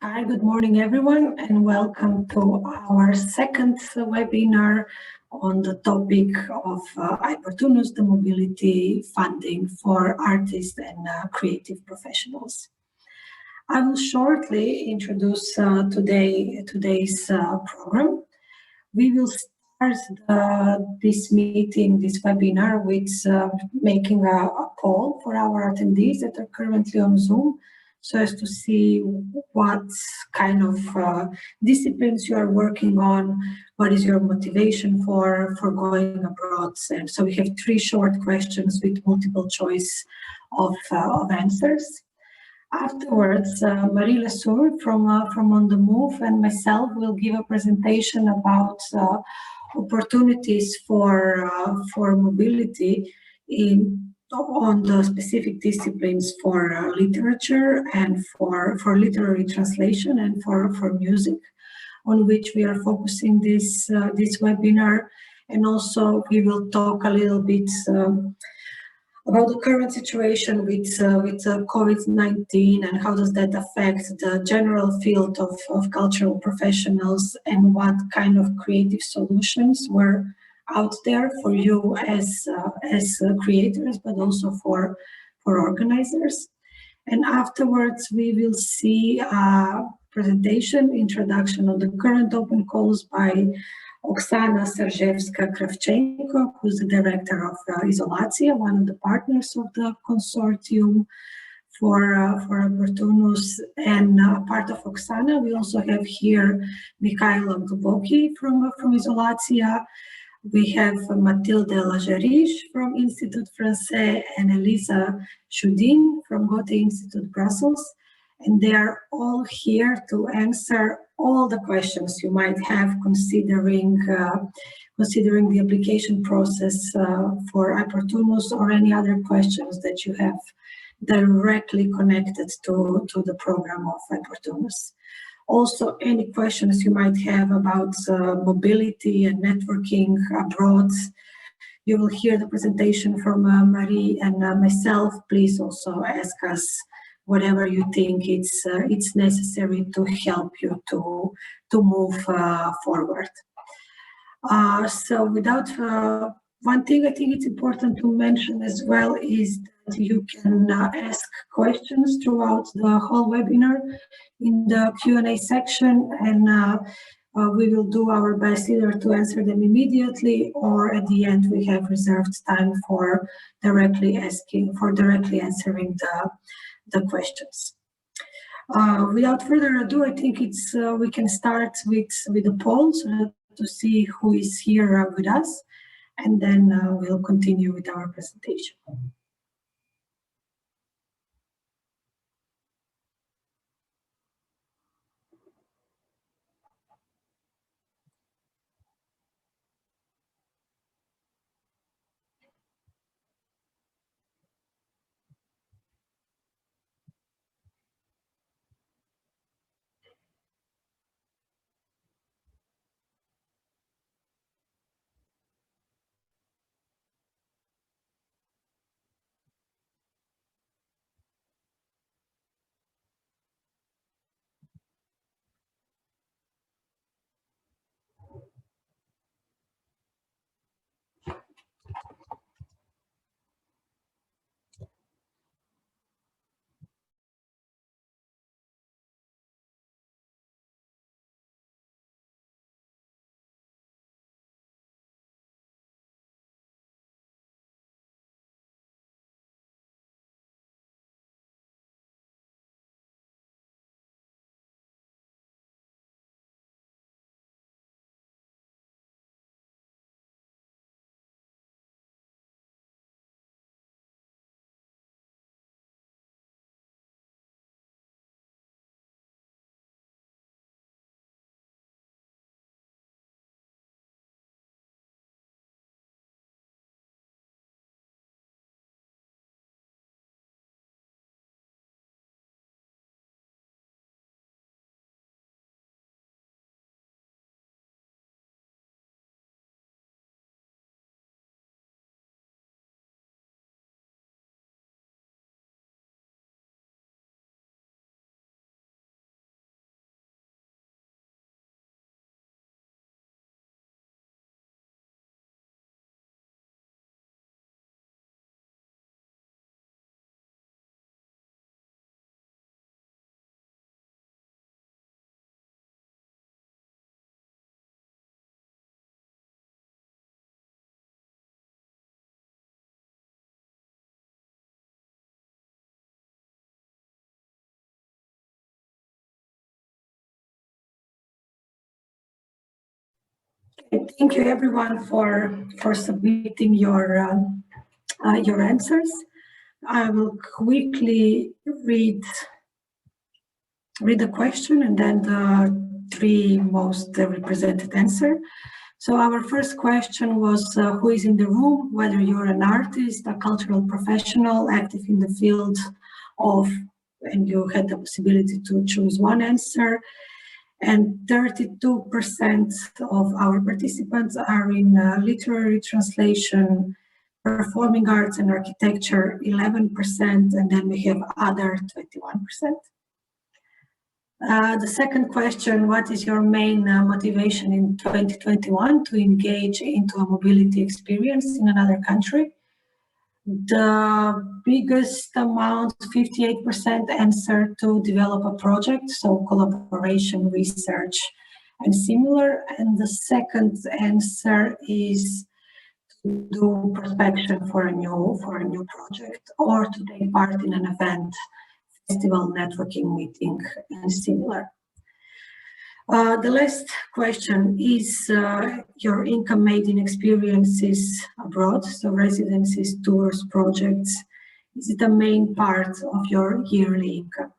Hi, good morning, everyone, and welcome to our second webinar on the topic of i-Portunus, the mobility funding for artists and creative professionals. I will shortly introduce today's program. We will start this meeting, this webinar, with making a poll for our attendees that are currently on Zoom, so as to see what kind of disciplines you are working on, what is your motivation for going abroad. And so we have 3 short questions with multiple choice of answers. Afterwards, Marie Lesour from On the Move and myself will give a presentation about opportunities for mobility on the specific disciplines for literature and for literary translation and for music, on which we are focusing this webinar. And also we will talk a little bit about the current situation with COVID-19 and how does that affect the general field of cultural professionals, and what kind of creative solutions were out there for you as creators, but also for organizers. And afterwards, we will see a presentation, introduction of the current open calls by Oksana Sergevska-Kravchenko, who's the director of Izolacija, one of the partners of the consortium for i-Portunus. And part of Oksana, we also have here Mikhaila Glboki from Izolacija. We have Mathilde Lajariche from Institut Français and Elisa Choudin from Goethe Institute Brussels. And they are all here to answer all the questions you might have considering the application process for i-Portunus, or any other questions that you have directly connected to the program of i-Portunus. Also, any questions you might have about mobility and networking abroad. You will hear the presentation from Marie and myself. Please also ask us whatever you think it's necessary to help you to move forward. So without one thing I think it's important to mention as well is that you can ask questions throughout the whole webinar in the Q&A section, and we will do our best either to answer them immediately, or at the end we have reserved time for directly answering the questions. Without further ado, I think we can start with the poll to see who is here with us, and then we'll continue with our presentation. Thank you everyone for submitting your answers. I will quickly read the question and then the three most represented answer. So our first question was who is in the room, whether you're an artist, a cultural professional, active in the field of, and you had the possibility to choose one answer. And 32% of our participants are in literary translation, performing arts and architecture, 11%, and then we have other 21%. The second question, what is your main motivation in 2021 to engage into a mobility experience in another country? The biggest amount, 58%, answer to develop a project, so collaboration, research, and similar. And the second answer is to do prospection for a new project or to take part in an event, festival, networking meeting, and similar. The last question is your income made in experiences abroad, so residencies, tours, projects. Is it a main part of your yearly income?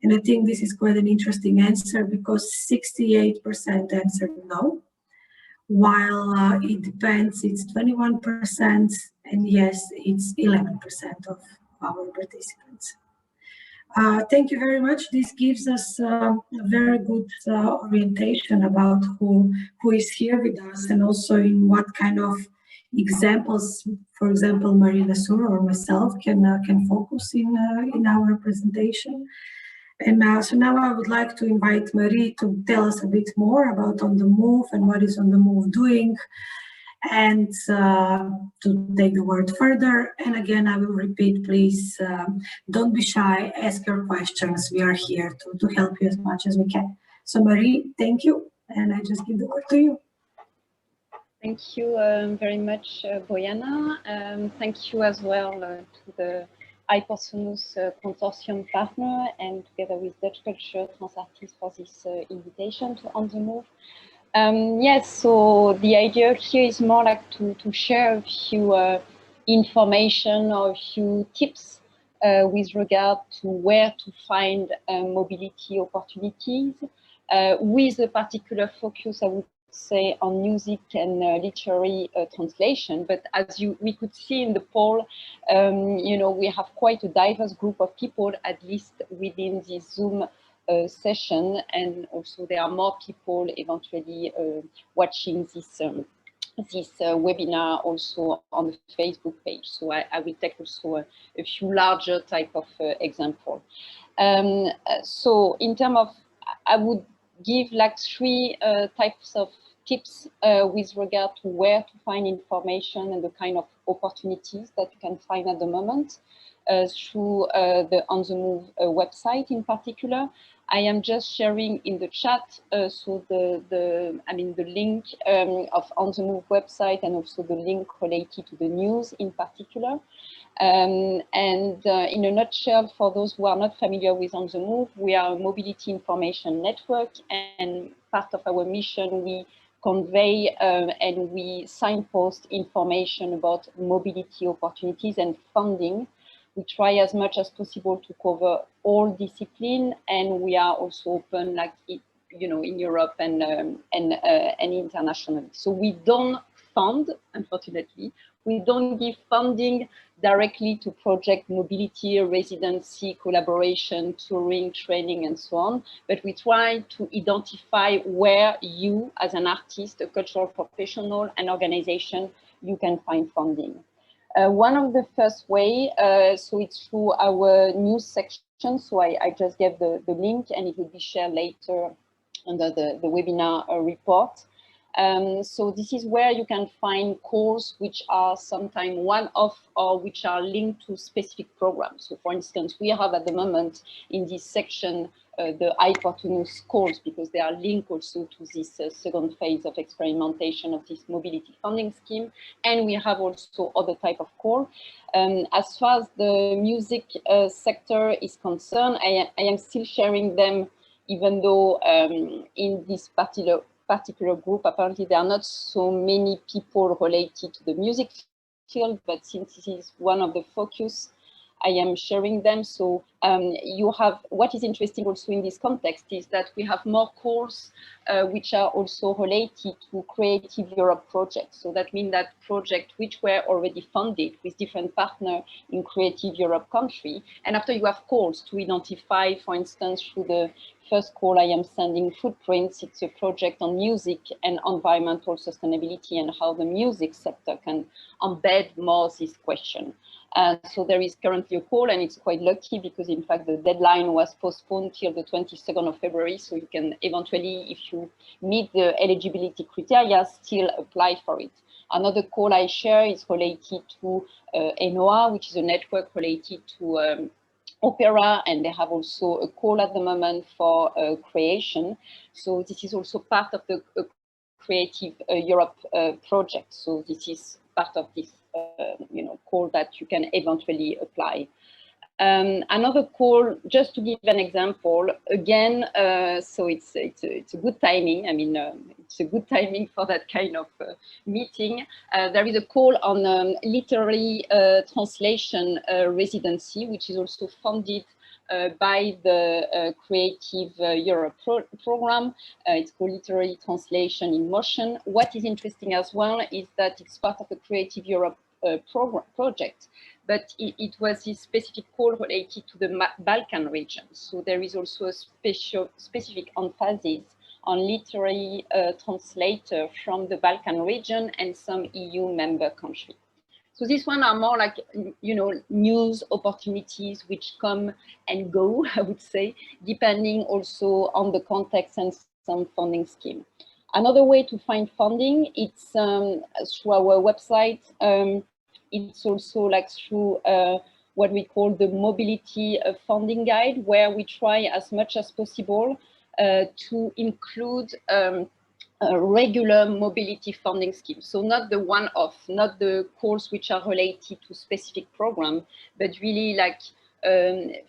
And I think this is quite an interesting answer because 68% answered no, while it depends, it's 21%, and yes, it's 11% of our participants. Thank you very much. This gives us a very good orientation about who is here with us and also in what kind of examples, for example, Marie Lesur or myself can focus in our presentation. And so now I would like to invite Marie to tell us a bit more about On the Move and what is On the Move doing, and to take the word further. And again, I will repeat, please don't be shy, ask your questions. We are here to help you as much as we can. So Marie, thank you, and I just give the word to you. Thank you very much, Bojana. Thank you as well to the i-Portunus consortium partner and together with Dutch Culture Transartist for this invitation to On the Move. Yes, so the idea here is more like to share a few information or a few tips with regard to where to find mobility opportunities with a particular focus, I would say, on music and literary translation. But as we could see in the poll, you know, we have quite a diverse group of people, at least within this Zoom session, and also there are more people eventually watching this webinar also on the Facebook page. So I will take also a few larger type of example. So in terms of, I would give like three types of tips with regard to where to find information and the kind of opportunities that you can find at the moment through the On the Move website in particular. I am just sharing in the chat so the link of On the Move website and also the link related to the news in particular. In a nutshell, for those who are not familiar with On the Move, we are a mobility information network, and part of our mission, we convey and we signpost information about mobility opportunities and funding. We try as much as possible to cover all discipline, and we are also open, like you know, in Europe and internationally. So we don't fund, unfortunately, we don't give funding directly to project mobility, residency, collaboration, touring, training, and so on. But we try to identify where you, as an artist, a cultural professional, an organization, you can find funding. One of the first way, so it's through our news section. So I just gave the link, and it will be shared later under the webinar report. So this is where you can find calls which are sometimes one-off or which are linked to specific programs. So for instance, we have at the moment in this section the i-Portunus calls, because they are linked also to this second phase of experimentation of this mobility funding scheme. And we have also other type of call. As far as the music sector is concerned, I am still sharing them, even though in this particular particular group. Apparently, there are not so many people related to the music field, but since this is one of the focus, I am sharing them. So you have, what is interesting also in this context is that we have more calls which are also related to Creative Europe projects. So that means that projects which were already funded with different partners in Creative Europe country. And after you have calls to identify, for instance, through the first call I am sending Footprints, it's a project on music and environmental sustainability and how the music sector can embed more this question. So there is currently a call, and it's quite lucky because in fact the deadline was postponed till the 22nd of February. So you can eventually, if you meet the eligibility criteria, still apply for it. Another call I share is related to ENOA, which is a network related to opera, and they have also a call at the moment for creation. So this is also part of the Creative Europe project. So this is part of this call that you can eventually apply. Another call, just to give an example, again, so it's a good timing. I mean, it's a good timing for that kind of meeting. There is a call on literary translation residency, which is also funded by the Creative Europe program. It's called Literary Translation in Motion. What is interesting as well is that it's part of the Creative Europe project, but it was a specific call related to the Balkan region. So there is also a specific emphasis on literary translator from the Balkan region and some EU member countries. So these one are more like, news opportunities which come and go, I would say, depending also on the context and some funding scheme. Another way to find funding, it's through our website. It's also like through what we call the mobility funding guide, where we try as much as possible to include a regular mobility funding scheme. So not the one-off, not the calls which are related to specific program, but really like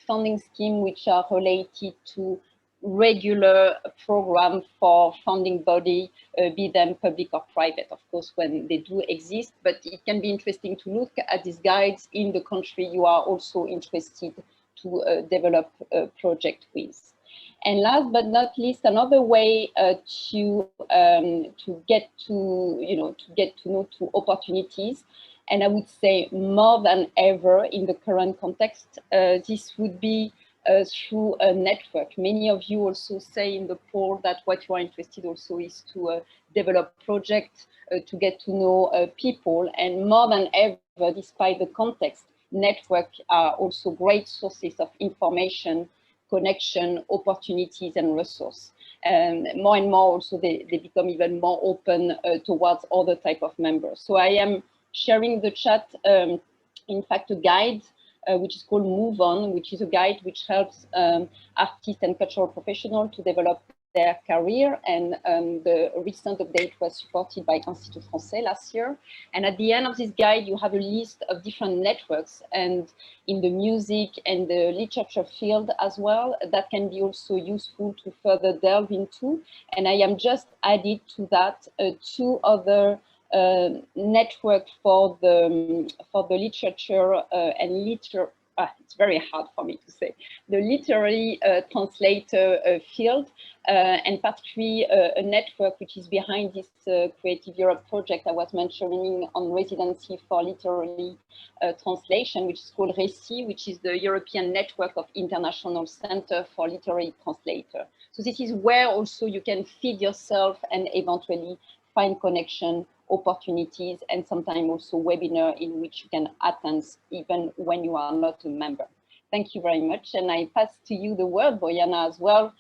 funding scheme which are related to regular program for funding body, be them public or private, of course, when they do exist. But it can be interesting to look at these guides in the country you are also interested to develop a project with. And last but not least, another way to get to know opportunities, and I would say more than ever in the current context, this would be through a network. Many of you also say in the poll that what you are interested also is to develop projects, to get to know people, and more than ever, despite the context, networks are also great sources of information, connection, opportunities, and resource. And more also, they become even more open towards other type of members. So I am sharing the chat, in fact, a guide which is called Move On, which is a guide which helps artists and cultural professionals to develop their career. And the recent update was supported by Institut Français last year. And at the end of this guide, you have a list of different networks and in the music and the literature field as well, that can be also useful to further delve into. And I am just added to that two other network for the literature and it's very hard for me to say, the literary translator field, and particularly a network which is behind this Creative Europe project I was mentioning on residency for literary translation, which is called Residencies, which is the European network of international center for literary translator. So this is where also you can feed yourself and eventually find connection, opportunities, and sometimes also webinar in which you can attend even when you are not a member. Thank you very much. And I pass to you the word, Bojana, as well,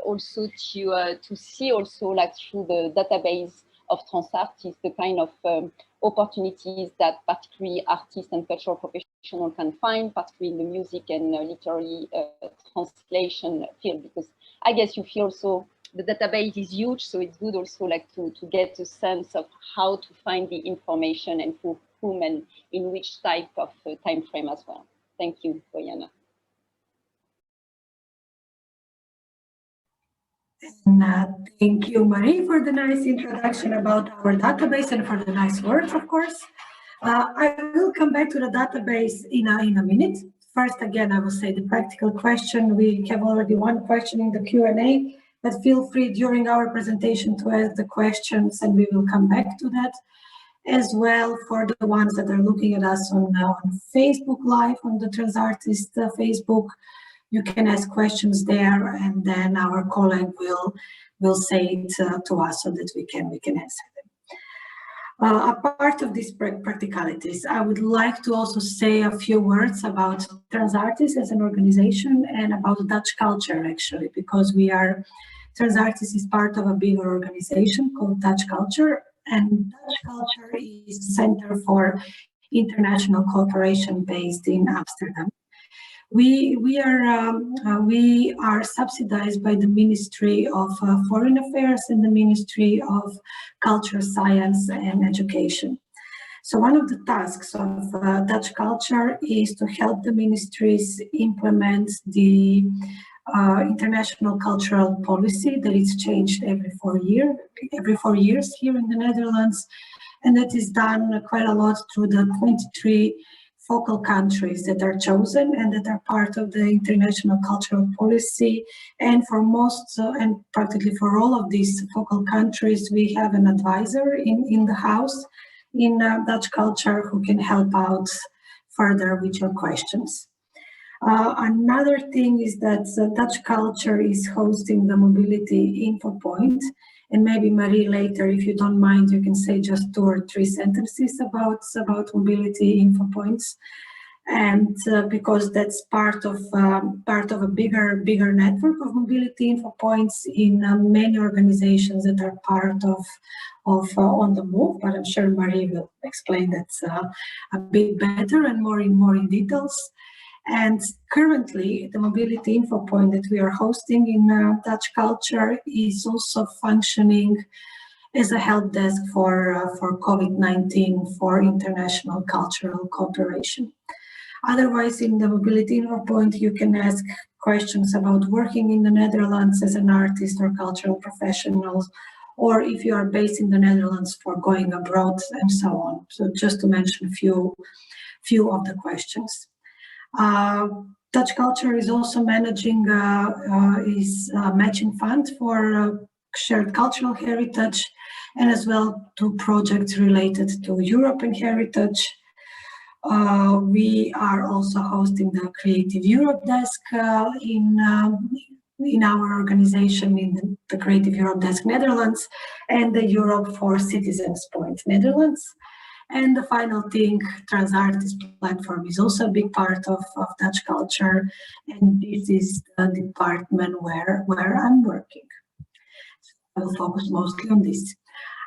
also to see also like through the database of Transartists, the kind of opportunities that particularly artists and cultural professionals can find, particularly in the music and literary translation field, because I guess you feel also the database is huge, so it's good also like to get a sense of how to find the information and for whom and in which type of time frame as well. Thank you, Bojana. And thank you, Marie, for the nice introduction about our database and for the nice words, of course. I will come back to the database in a minute. First, again, I will say the practical question. We have already one question in the Q&A, but feel free during our presentation to ask the questions and we will come back to that. As well, for the ones that are looking at us on Facebook Live, on the Transartist Facebook, you can ask questions there, and then our colleague will say it to us so that we can answer them. Apart of these practicalities, I would like to also say a few words about Transartist as an organization and about Dutch culture, actually, because Transartist is part of a bigger organization called Dutch Culture, and Dutch Culture is a center for international cooperation based in Amsterdam. We are subsidized by the Ministry of Foreign Affairs and the Ministry of Culture, Science and Education. So one of the tasks of Dutch Culture is to help the ministries implement the international cultural policy that is changed every 4 years here in the Netherlands, and that is done quite a lot through the 23 focal countries that are chosen and that are part of the international cultural policy. And for most and practically for all of these focal countries, we have an advisor in the house in Dutch Culture who can help out further with your questions. Another thing is that Dutch Culture is hosting the Mobility Info Point. And maybe Marie, later, if you don't mind, you can say just 2 or 3 sentences about mobility info points, and because that's part of a bigger network of mobility info points in many organizations that are part of On the Move. But I'm sure Marie will explain that a bit better and more in details. And currently, the Mobility Info Point that we are hosting in Dutch Culture is also functioning as a help desk for COVID-19 for international cultural cooperation. Otherwise, in the Mobility Info Point, you can ask questions about working in the Netherlands as an artist or cultural professional, or if you are based in the Netherlands for going abroad and so on. So just to mention a few of the questions. Dutch Culture is also managing matching fund for shared cultural heritage, and as well to projects related to European heritage. We are also hosting the Creative Europe Desk in our organization, in the Creative Europe Desk Netherlands, and the Europe for Citizens Point Netherlands. And the final thing, Transartist platform is also a big part of Dutch Culture, and this is the department where I'm working. So I will focus mostly on this.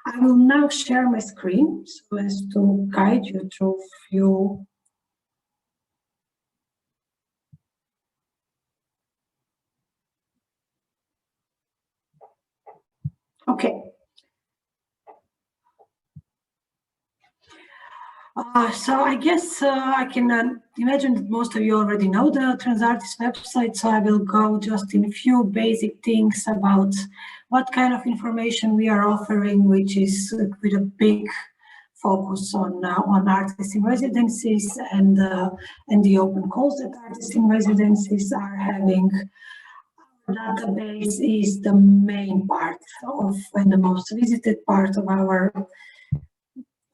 I will now share my screen so as to guide you through a few. Okay. So I guess I can imagine that most of you already know the Transartist website, so I will go just in a few basic things about what kind of information we are offering, which is with a big focus on artists in residencies and the open calls that artists in residencies are having. Our database is the main part of and the most visited part of our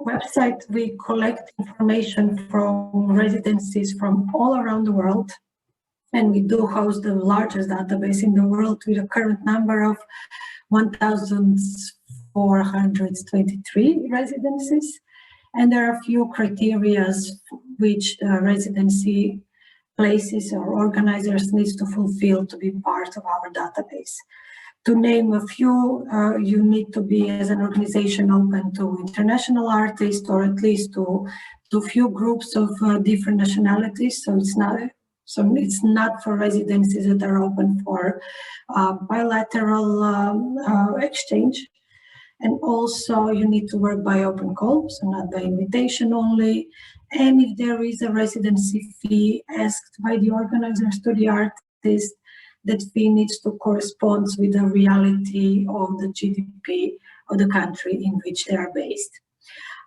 website. We collect information from residencies from all around the world, and we do host the largest database in the world with a current number of 1,423 residencies. And there are a few criteria which the residency places or organizers needs to fulfill to be part of our database. To name a few, you need to be, as an organization, open to international artists, or at least to few groups of different nationalities. So it's not for residencies that are open for bilateral exchange. And also, you need to work by open call, so not by invitation only. And if there is a residency fee asked by the organizers to the artist, that fee needs to correspond with the reality of the GDP of the country in which they are based.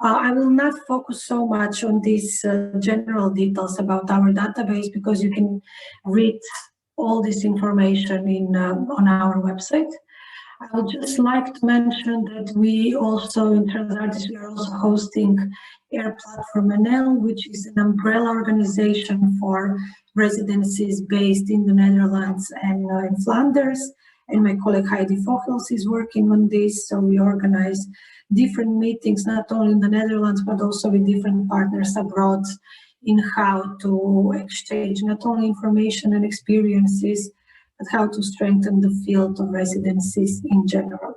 I will not focus so much on these general details about our database because you can read all this information on our website. I would just like to mention that we also, in Translator, we are also hosting Air Platform NL, which is an umbrella organization for residencies based in the Netherlands and in Flanders. And my colleague Heidi Vochels is working on this. So we organize different meetings, not only in the Netherlands, but also with different partners abroad in how to exchange not only information and experiences, but how to strengthen the field of residencies in general.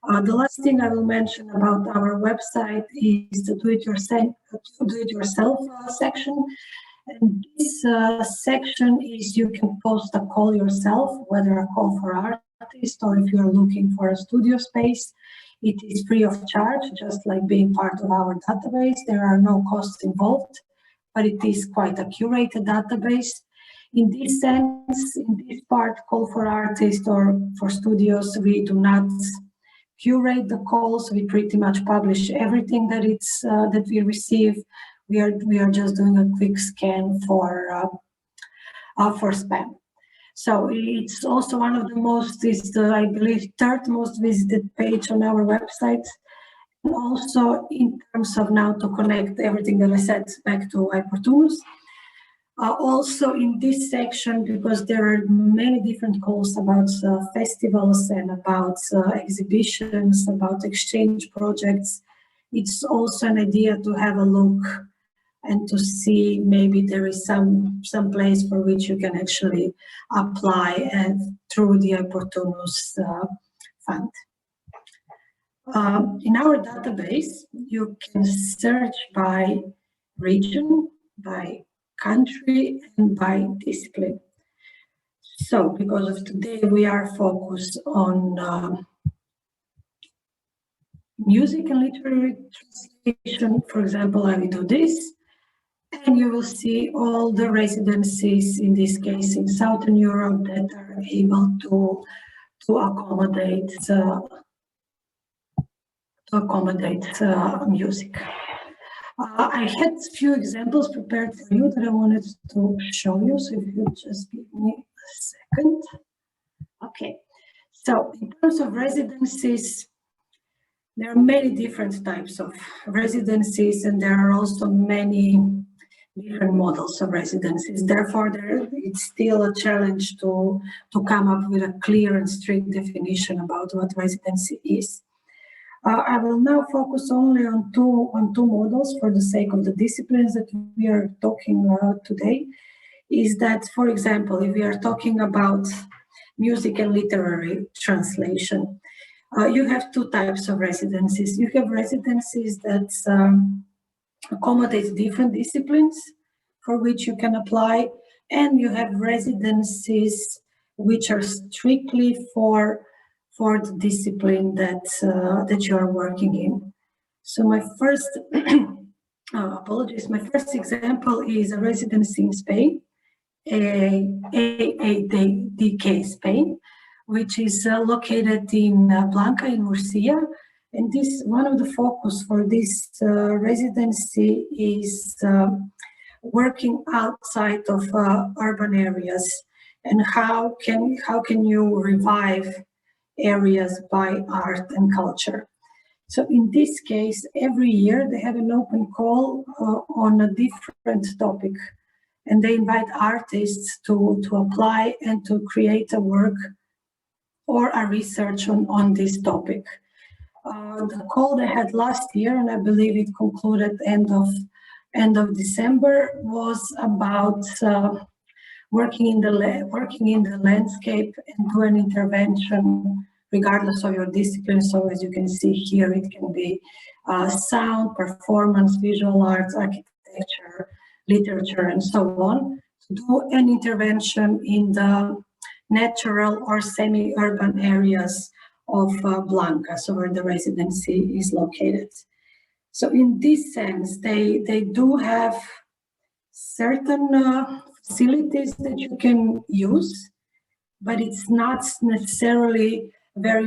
The last thing I will mention about our website is the do-it-yourself section. And this section is you can post a call yourself, whether a call for artists or if you're looking for a studio space. It is free of charge, just like being part of our database. There are no costs involved, but it is quite a curated database. In this sense, in this part, call for artists or for studios, we do not curate the calls. We pretty much publish everything that we receive. We are just doing a quick scan for spam. So it's also one of the most, I believe, third most visited page on our website. And also in terms of now to connect everything that I said back to i-Portunus. Also in this section, because there are many different calls about festivals and about exhibitions, about exchange projects, it's also an idea to have a look and to see maybe there is some place for which you can actually apply and through the i-Portunus fund. In our database, you can search by region, by country, and by discipline. So because of today, we are focused on music and literary translation. For example, I will do this. And you will see all the residencies, in this case in Southern Europe, that are able to accommodate music. I had a few examples prepared for you that I wanted to show you. So if you just give me a second. Okay. So in terms of residencies, there are many different types of residencies, and there are also many different models of residencies. Therefore, it's still a challenge to come up with a clear and strict definition about what residency is. I will now focus only on two models for the sake of the disciplines that we are talking about today. Is that, for example, if we are talking about music and literary translation, you have two types of residencies. You have residencies that accommodate different disciplines for which you can apply, and you have residencies which are strictly for the discipline that you are working in. So my first apologies. My first example is a residency in Spain, AADK Spain, which is located in Blanca in Murcia. And this one of the focus for this residency is working outside of urban areas, and how can you revive areas by art and culture. So in this case, every year they have an open call on a different topic, and they invite artists to apply and to create a work or a research on this topic. The call they had last year, and I believe it concluded end of December, was about working in the landscape and do an intervention regardless of your discipline. So as you can see here, it can be sound, performance, visual arts, architecture, literature, and so on. To do an intervention in the natural or semi-urban areas of Blanca, so where the residency is located. So in this sense, they do have certain facilities that you can use, but it's not necessarily very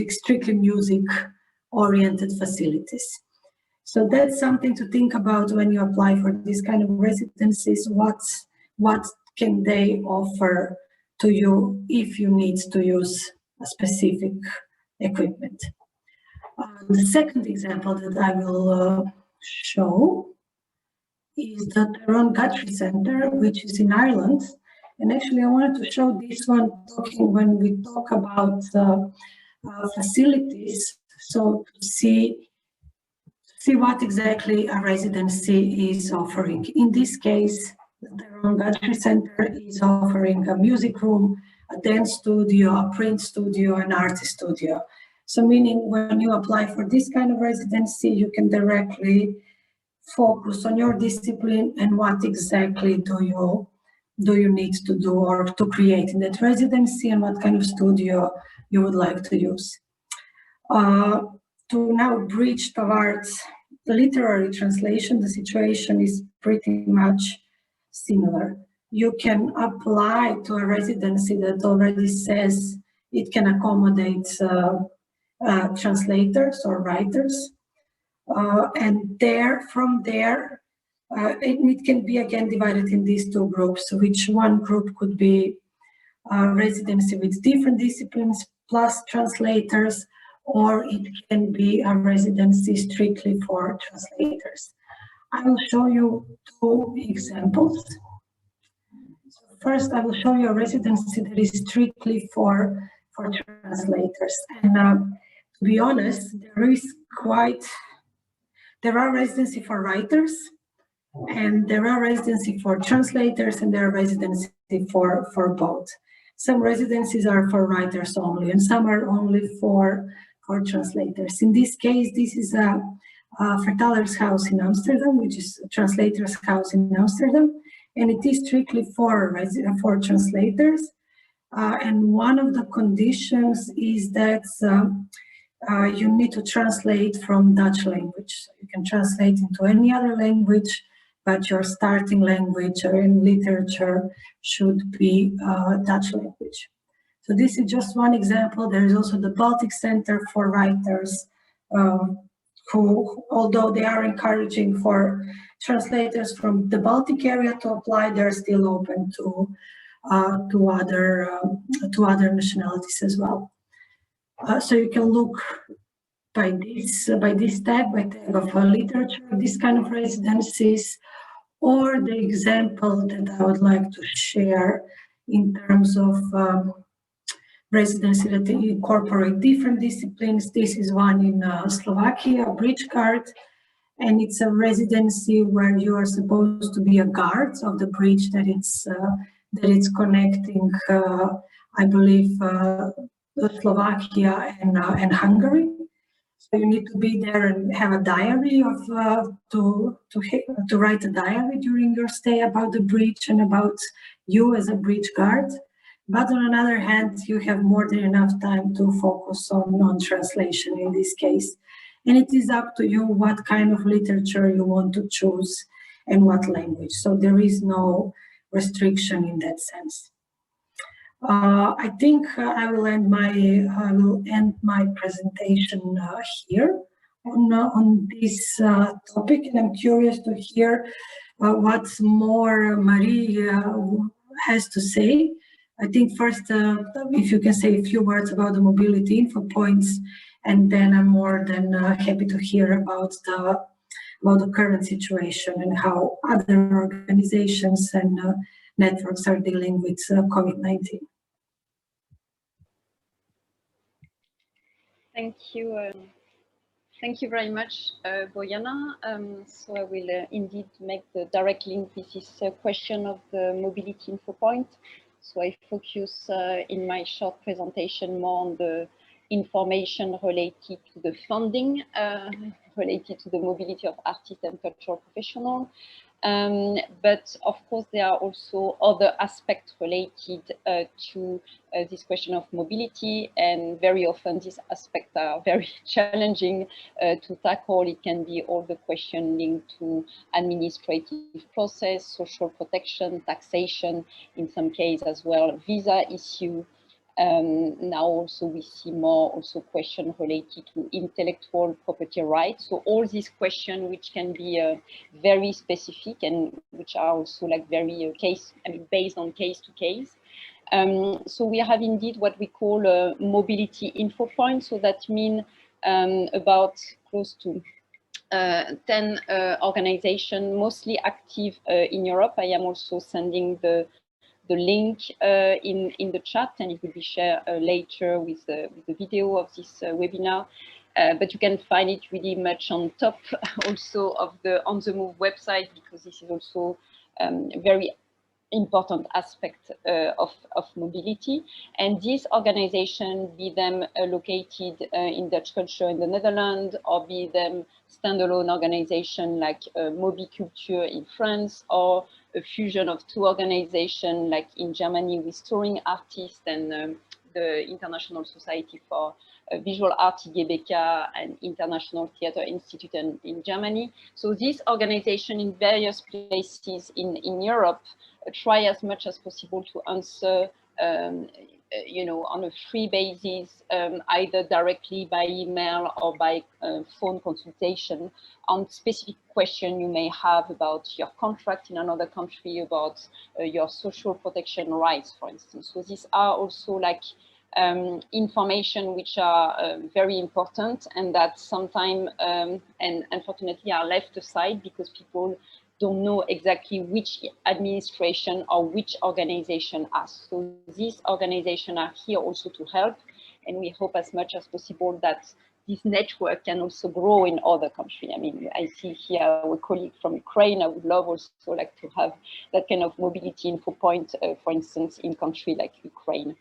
strictly music-oriented facilities. So that's something to think about when you apply for this kind of residencies. What can they offer to you if you need to use a specific equipment? The second example that I will show is the Tyrone Guthrie Center, which is in Ireland. And actually, I wanted to show this one when we talk about facilities. So to see what exactly a residency is offering. In this case, the Tyrone Guthrie Center is offering a music room, a dance studio, a print studio, an art studio. So meaning when you apply for this kind of residency, you can directly focus on your discipline and what exactly do you need to do or to create in that residency and what kind of studio you would like to use. To now bridge towards the literary translation, the situation is pretty much similar. You can apply to a residency that already says it can accommodate translators or writers. And from there, it can be again divided in these two groups, which one group could be a residency with different disciplines plus translators, or it can be a residency strictly for translators. I will show you two examples. First, I will show you a residency that is strictly for translators. And to be honest, there are residency for writers, and there are residency for translators, and there are residency for both. Some residencies are for writers only, and some are only for translators. In this case, this is a vertaler's house in Amsterdam, which is a translator's house in Amsterdam, and it is strictly for translators. And one of the conditions is that you need to translate from Dutch language. So you can translate into any other language, but your starting language or in literature should be Dutch language. So this is just one example. There is also the Baltic Center for Writers, who, although they are encouraging for translators from the Baltic area to apply, they're still open to other nationalities as well. So you can look by this tag of literature, this kind of residencies, or the example that I would like to share in terms of residency that incorporate different disciplines. This is one in Slovakia, bridge guard, and it's a residency where you are supposed to be a guard of the bridge that it's connecting, I believe, Slovakia and Hungary. So you need to be there and have a diary to write a diary during your stay about the bridge and about you as a bridge guard. But on another hand, you have more than enough time to focus on translation in this case. And it is up to you what kind of literature you want to choose and what language. So there is no restriction in that sense. I think I will end my presentation here on this topic, and I'm curious to hear what more Marie has to say. I think first, if you can say a few words about the mobility info points, and then I'm more than happy to hear about the current situation and how other organizations and networks are dealing with COVID-19. Thank you. Thank you very much, Bojana. So I will indeed make the direct link with this question of the mobility info point. So I focus in my short presentation more on the information related to the funding, related to the mobility of artists and cultural professionals. But of course, there are also other aspects related to this question of mobility, and very often these aspects are very challenging to tackle. It can be all the question linked to administrative process, social protection, taxation, in some cases as well, visa issue, Now also we see more also questions related to intellectual property rights. So all these questions which can be very specific and which are also like very based on case to case. So we have indeed what we call a mobility info point. So that means about close to 10 organizations, mostly active in Europe. I am also sending the link in the chat, and it will be shared later with the video of this webinar. But you can find it really much on top also of the On the Move website, because this is also very important aspect of mobility. And these organizations, be them located in Dutch culture in the Netherlands, or be them standalone organization like Mobiculture in France, or a fusion of two organizations like in Germany with touring artists and the International Society for Visual Art, IGBK, and International Theatre Institute in Germany. So these organizations in various places in Europe try as much as possible to answer on a free basis, either directly by email or by phone consultation on specific questions you may have about your contract in another country, about your social protection rights, for instance. So these are also like information which are very important, and that sometimes and unfortunately are left aside because people don't know exactly which administration or which organization asks. So these organizations are here also to help, and we hope as much as possible that this network can also grow in other countries. I mean, I see here our colleague from Ukraine. I would love also like to have that kind of mobility info point, for instance, in country like Ukraine.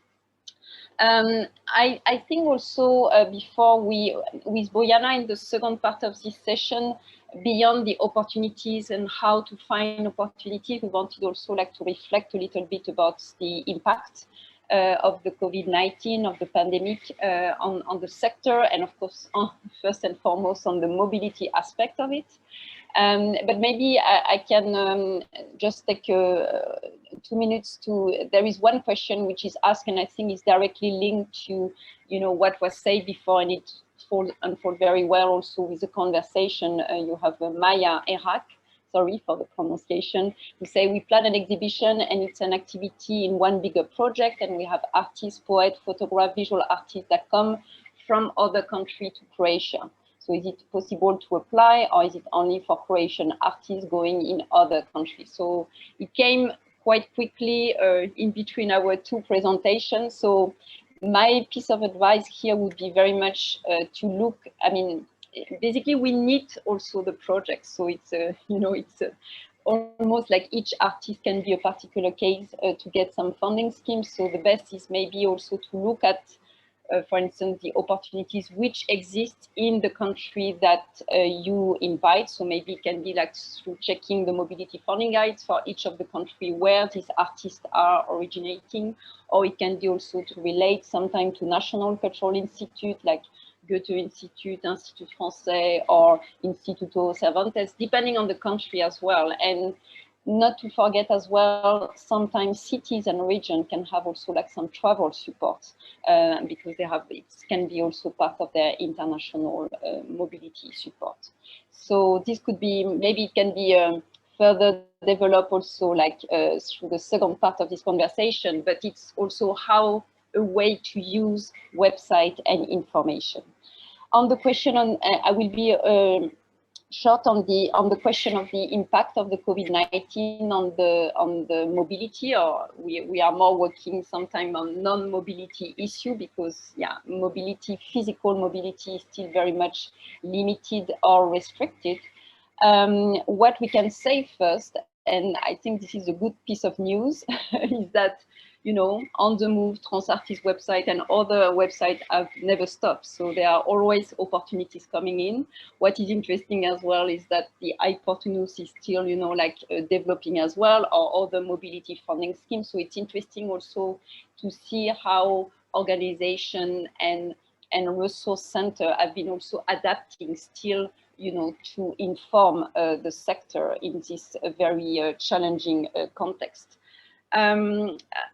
I think also before with Bojana in the second part of this session, beyond the opportunities and how to find opportunities, we wanted also like to reflect a little bit about the impact of the COVID-19, of the pandemic on the sector, and of course, first and foremost on the mobility aspect of it. But maybe I can just take 2 minutes to, there is one question which is asked, and I think is directly linked to, what was said before, and it unfold very well also with the conversation. You have Maya Erak, sorry for the pronunciation, who say we plan an exhibition and it's an activity in one bigger project, and we have artists, poets, photographers, visual artists that come from other countries to Croatia. So is it possible to apply, or is it only for Croatian artists going in other countries? So it came quite quickly in between our two presentations. So my piece of advice here would be very much to look, I mean, basically we need also the project. So it's, it's almost like each artist can be a particular case to get some funding schemes. So the best is maybe also to look at, for instance, the opportunities which exist in the country that you invite. So maybe it can be like through checking the mobility funding guides for each of the country where these artists are originating, or it can be also to relate sometimes to national cultural institute like Goethe Institute, Institut Français, or Instituto Cervantes, depending on the country as well. And not to forget as well, sometimes cities and regions can have also like some travel support because they have, it can be also part of their international mobility support. So this could be, maybe it can be further developed also like through the second part of this conversation, but it's also how a way to use website and information. On the question on, I will be short on the question of the impact of the COVID-19 on the mobility, or we are more working sometimes on non-mobility issue, because mobility, physical mobility is still very much limited or restricted. What we can say first, and I think this is a good piece of news, is that On the Move, Transartist website and other websites have never stopped. So there are always opportunities coming in. What is interesting as well is that the i-Portunus is still, developing as well, or other mobility funding schemes. So it's interesting also to see how organization and resource center have been also adapting still, to inform the sector in this very challenging context.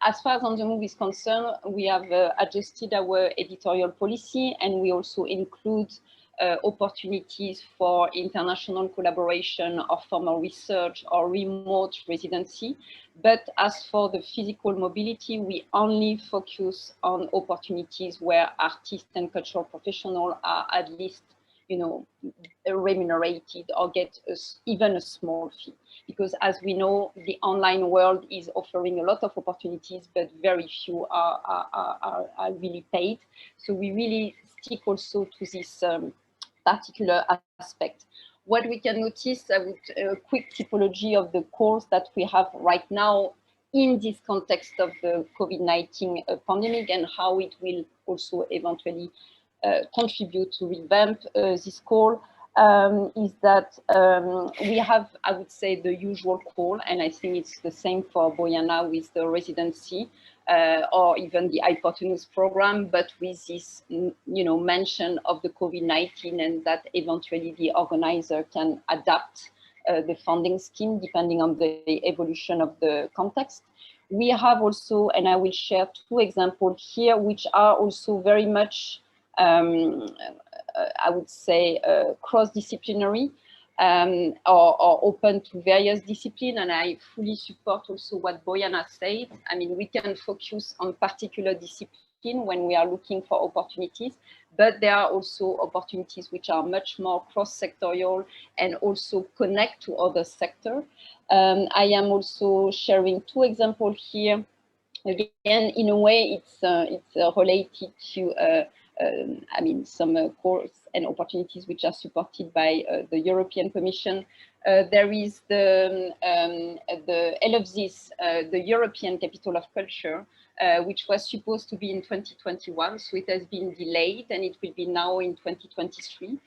as far as On the Move is concerned, we have adjusted our editorial policy, and we also include opportunities for international collaboration or formal research or remote residency. But as for the physical mobility, we only focus on opportunities where artists and cultural professionals are at least, you know, remunerated or get even a small fee. Because as we know, the online world is offering a lot of opportunities, but very few are really paid. So we really stick also to this particular aspect. What we can notice, a quick typology of the calls that we have right now in this context of the COVID-19 pandemic, and how it will also eventually contribute to revamp this call, is that we have, I would say, the usual call, and I think it's the same for Bojana with the residency or even the i-Portunus program, but with this, you know, mention of the COVID-19, and that eventually the organizer can adapt the funding scheme depending on the evolution of the context. We have also, and I will share two examples here, which are also very much I would say cross-disciplinary or open to various disciplines, and I fully support also what Bojana said. I mean, we can focus on particular discipline when we are looking for opportunities, but there are also opportunities which are much more cross-sectorial and also connect to other sectors. I am also sharing two examples here. Again, in a way, it's related to I mean, some course and opportunities which are supported by the European Commission. There is the LFZIS, the European Capital of Culture, which was supposed to be in 2021, so it has been delayed, and it will be now in 2023.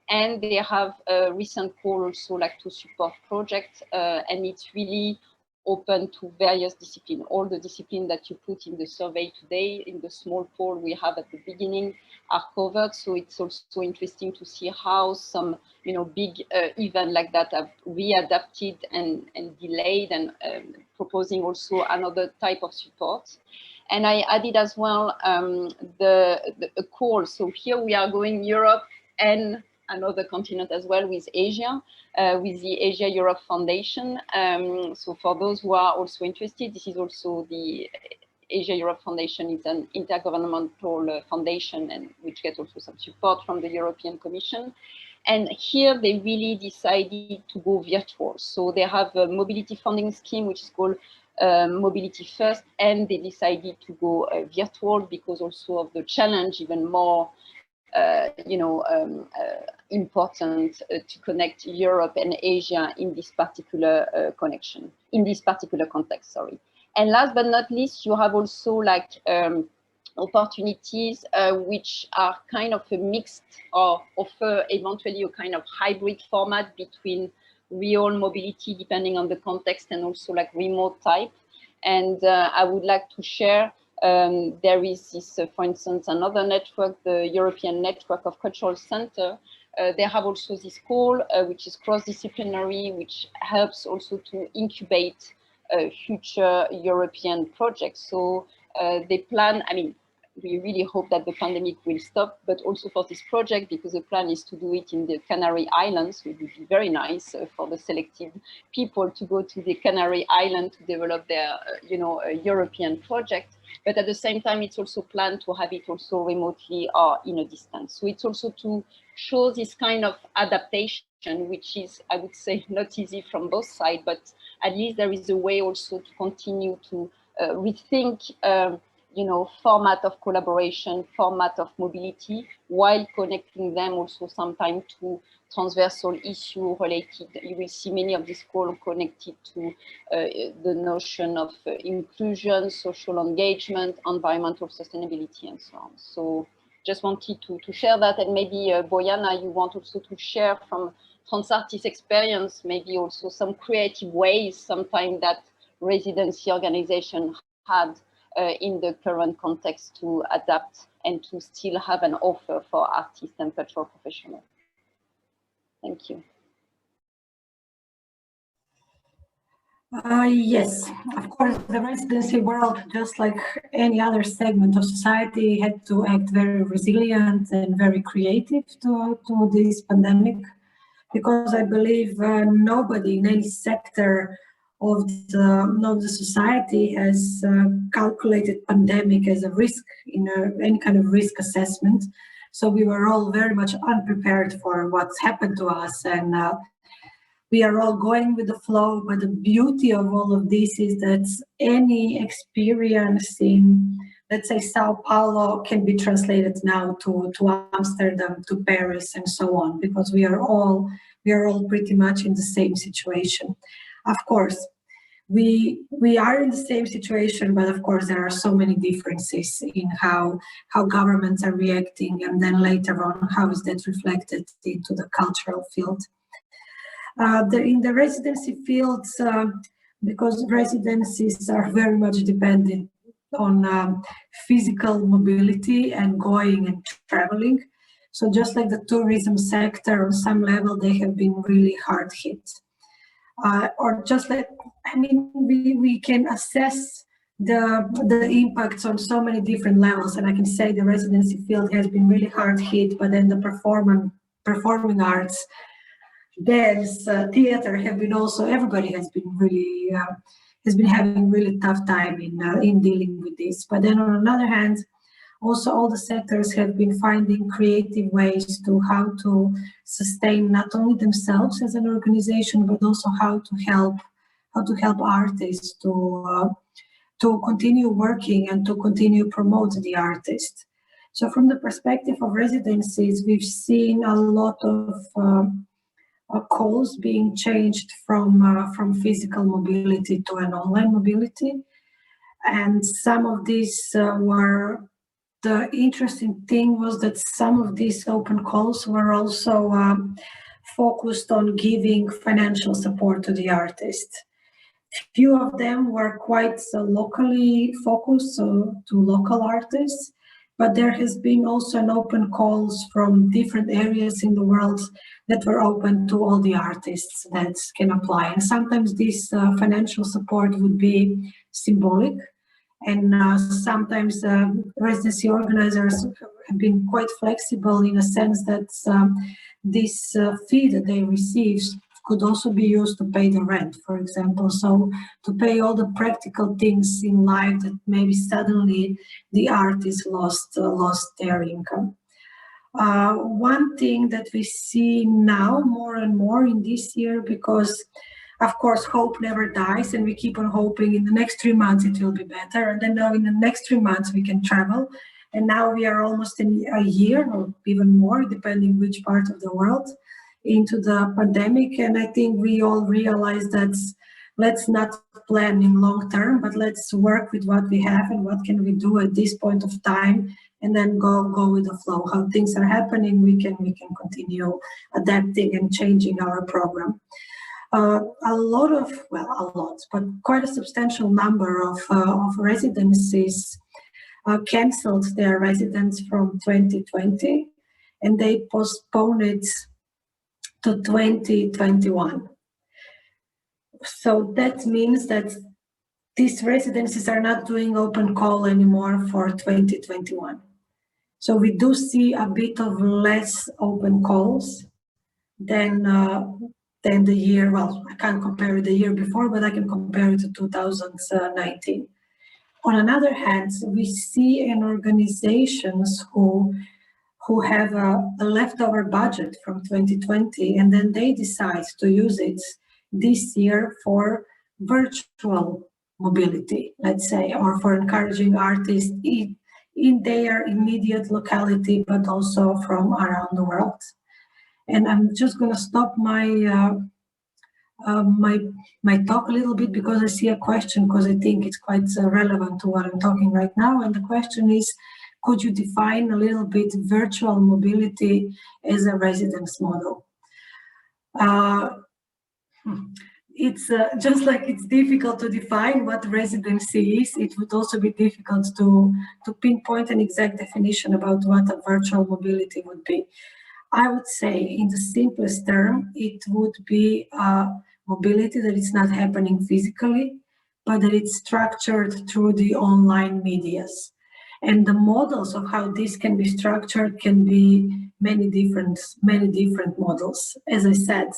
And they have a recent call also like to support projects, and it's really open to various disciplines. All the disciplines that you put in the survey today, in the small poll we have at the beginning, are covered. So it's also interesting to see how some, you know, big events like that have readapted and delayed, and proposing also another type of support. And I added as well a call. So here we are going Europe and another continent as well with Asia, with the Asia Europe Foundation. So for those who are also interested, this is also the Asia Europe Foundation. Is an intergovernmental foundation, and which gets also some support from the European Commission. And here they really decided to go virtual. So they have a mobility funding scheme, which is called Mobility First, and they decided to go virtual because also of the challenge, even more important to connect Europe and Asia in this particular connection, in this particular context, sorry. And last but not least, you have also like opportunities which are kind of a mixed or offer eventually a kind of hybrid format between real mobility depending on the context and also like remote type. And I would like to share there is this, for instance, another network, the European Network of Cultural Centers. They have also this call, which is cross-disciplinary, which helps also to incubate future European projects. So they plan, I mean, we really hope that the pandemic will stop, but also for this project, because the plan is to do it in the Canary Islands, which would be very nice for the selected people to go to the Canary Island to develop their, European project. But at the same time, it's also planned to have it also remotely or in a distance. So it's also to show this kind of adaptation, which is, I would say, not easy from both sides, but at least there is a way also to continue to rethink format of collaboration, format of mobility, while connecting them also sometimes to transversal issue related. You will see many of these calls connected to the notion of inclusion, social engagement, environmental sustainability, and so on. So just wanted to share that, and maybe Bojana, you want also to share from Transartist experience, maybe also some creative ways sometimes that residency organization had in the current context to adapt and to still have an offer for artists and cultural professionals. Thank you. Yes, of course, the residency world, just like any other segment of society, had to act very resilient and very creative to this pandemic, because I believe nobody in any sector of the society has calculated pandemic as a risk in any kind of risk assessment. So we were all very much unprepared for what's happened to us, and we are all going with the flow. But the beauty of all of this is that any experience in, let's say, Sao Paulo can be translated now to Amsterdam, to Paris, and so on, because we are all pretty much in the same situation. Of course, we are in the same situation, but of course there are so many differences in how governments are reacting, and then later on how is that reflected into the cultural field. In the residency fields, because residencies are very much dependent on physical mobility and going and traveling. So just like the tourism sector, on some level, they have been really hard hit. Or just like, I mean, we can assess the impacts on so many different levels. And I can say the residency field has been really hard hit, but then the performing arts, dance, theater have been also, everybody has been really, has been having really tough time in dealing with this. But then on another hand, also all the sectors have been finding creative ways to how to sustain not only themselves as an organization, but also how to help artists to continue working and to continue promote the artist. So from the perspective of residencies, we've seen a lot of calls being changed from physical mobility to an online mobility. And some of these were, the interesting thing was that some of these open calls were also focused on giving financial support to the artist. Few of them were quite locally focused, so to local artists, but there has been also an open calls from different areas in the world that were open to all the artists that can apply. And sometimes this financial support would be symbolic, and sometimes residency organizers have been quite flexible in a sense that this fee that they receive could also be used to pay the rent, for example. So to pay all the practical things in life that maybe suddenly the artist lost their income. One thing that we see now more and more in this year, because of course hope never dies, and we keep on hoping in the next 3 months it will be better, and then now in the next 3 months we can travel, and now we are almost in a year or even more, depending which part of the world, into the pandemic. And I think we all realize that let's not plan in long term, but let's work with what we have and what can we do at this point of time, and then go with the flow. How things are happening, we can continue adapting and changing our program. But quite a substantial number of residencies canceled their residence from 2020, and they postponed it to 2021. So that means that these residencies are not doing open call anymore for 2021. So we do see a bit of less open calls than the year, well, I can't compare with the year before, but I can compare it to 2019. On another hand, we see in organizations who have a leftover budget from 2020, and then they decide to use it this year for virtual mobility, let's say, or for encouraging artists in their immediate locality, but also from around the world. And I'm just going to stop my talk a little bit, because I see a question, because I think it's quite relevant to what I'm talking right now. And the question is, could you define a little bit virtual mobility as a residence model? It's just like it's difficult to define what residency is, it would also be difficult to pinpoint an exact definition about what a virtual mobility would be. I would say, in the simplest term, it would be mobility, that it's not happening physically, but that it's structured through the online medias. And the models of how this can be structured can be many different models. As I said,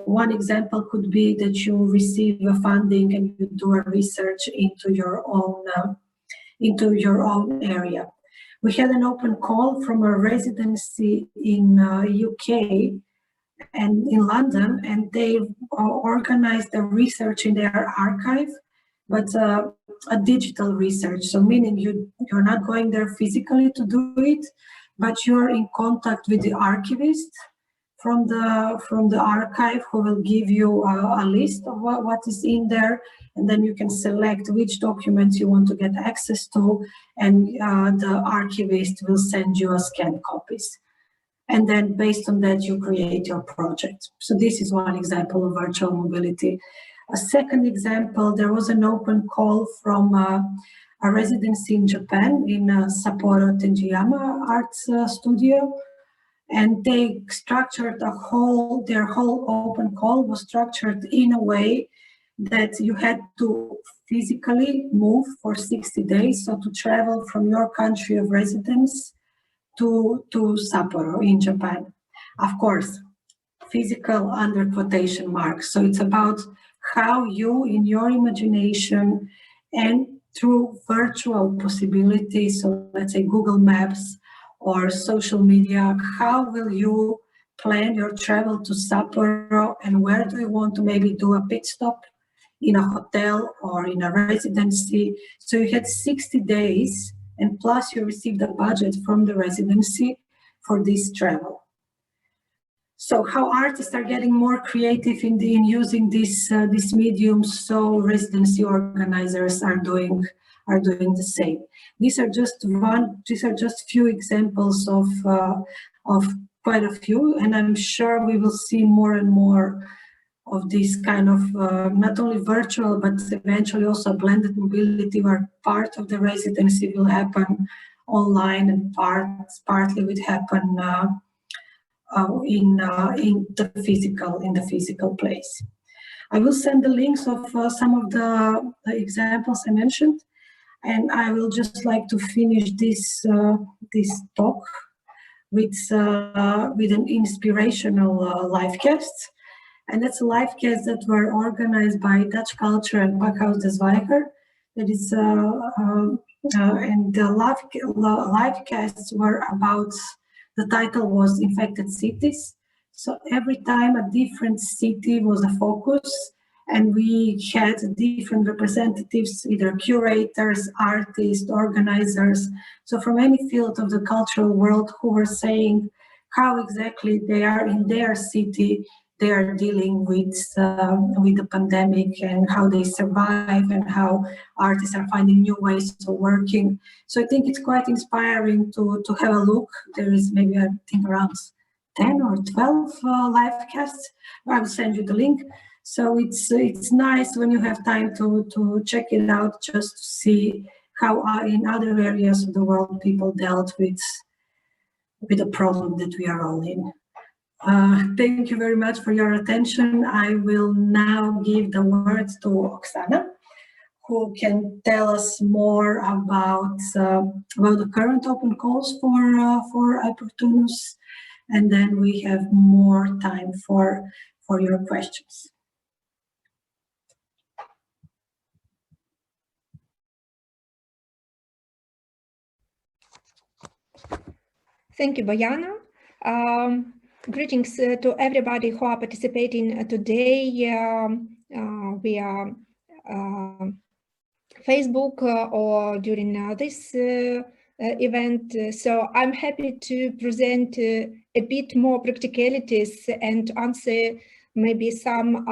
one example could be that you receive a funding and you do a research into your own area. We had an open call from a residency in UK and in London, and they organized the research in their archive, but a digital research. So meaning you're not going there physically to do it, but you're in contact with the archivist from the archive, who will give you a list of what is in there, and then you can select which documents you want to get access to, and the archivist will send you a scanned copies. And then based on that, you create your project. So this is one example of virtual mobility. A second example, there was an open call from a residency in Japan, in Sapporo Tenjiyama Arts Studio. And they structured their whole open call was structured in a way that you had to physically move for 60 days. So to travel from your country of residence to Sapporo in Japan. Of course, physical under quotation marks. So it's about how you, in your imagination and through virtual possibilities, so let's say Google Maps or social media, how will you plan your travel to Sapporo, and where do you want to maybe do a pit stop in a hotel or in a residency? So you had 60 days, and plus you received a budget from the residency for this travel. So how artists are getting more creative in using this mediums, so residency organizers are doing the same. These are just few examples of quite a few, and I'm sure we will see more and more of this kind of not only virtual, but eventually also blended mobility, where part of the residency will happen online and partly will happen in the physical place. I will send the links of some of the examples I mentioned, and I will just like to finish this talk with an inspirational live cast. And that's a live cast that were organized by Dutch Culture and Pakhuis de Zwijger. That is, and the live casts were about, the title was Infected Cities. So every time a different city was a focus, and we had different representatives, either curators, artists, organizers, so from any field of the cultural world, who were saying how exactly they are in their city, they are dealing with the pandemic, and how they survive, and how artists are finding new ways of working. So I think it's quite inspiring to have a look. There is maybe, I think, around 10 or 12 live casts. I will send you the link. So it's nice when you have time to check it out, just to see how in other areas of the world people dealt with the problem that we are all in. Thank you very much for your attention. I will now give the word to Oksana, who can tell us more about the current open calls for i-Portunus, and then we have more time for your questions. Thank you, Bojana. Greetings to everybody who are participating today via Facebook or during this event. So I'm happy to present a bit more practicalities and answer maybe some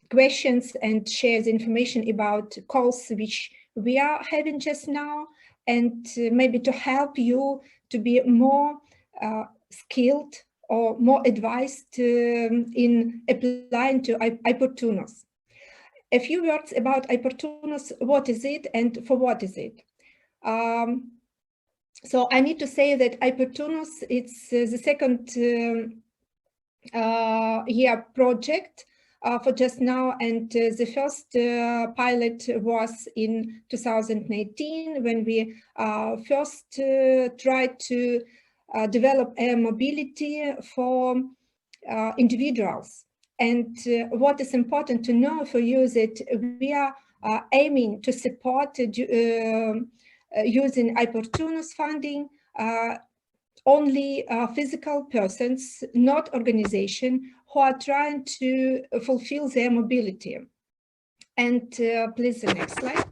questions and share the information about calls which we are having just now, and maybe to help you to be more skilled or more advised in applying to i-Portunus. A few words about i-Portunus. What is it and for what is it? So I need to say that i-Portunus, it's the second year project for just now, and the first pilot was in 2019 when we first tried to develop air mobility for individuals. And what is important to know for you is that we are aiming to support using i-Portunus funding only physical persons, not organization, who are trying to fulfill their mobility. And please, the next slide.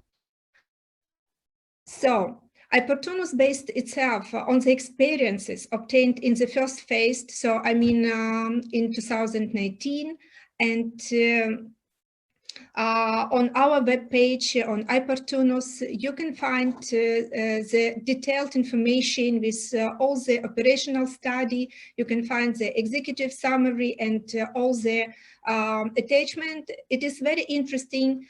So, i-Portunus based itself on the experiences obtained in the first phase, so I mean in 2019, and on our webpage on i-Portunus, you can find the detailed information with all the operational study. You can find the executive summary and all the attachment. It is very interesting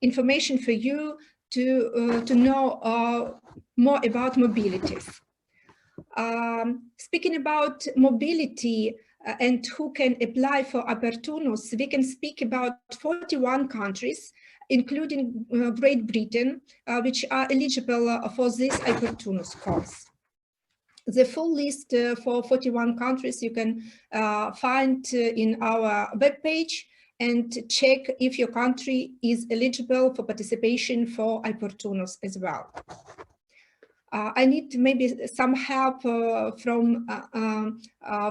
information for you to know more about mobilities. Speaking about mobility and who can apply for i-Portunus, we can speak about 41 countries, including Great Britain, which are eligible for this i-Portunus course. The full list for 41 countries you can find in our webpage, and check if your country is eligible for participation for i-Portunus as well. I need maybe some help from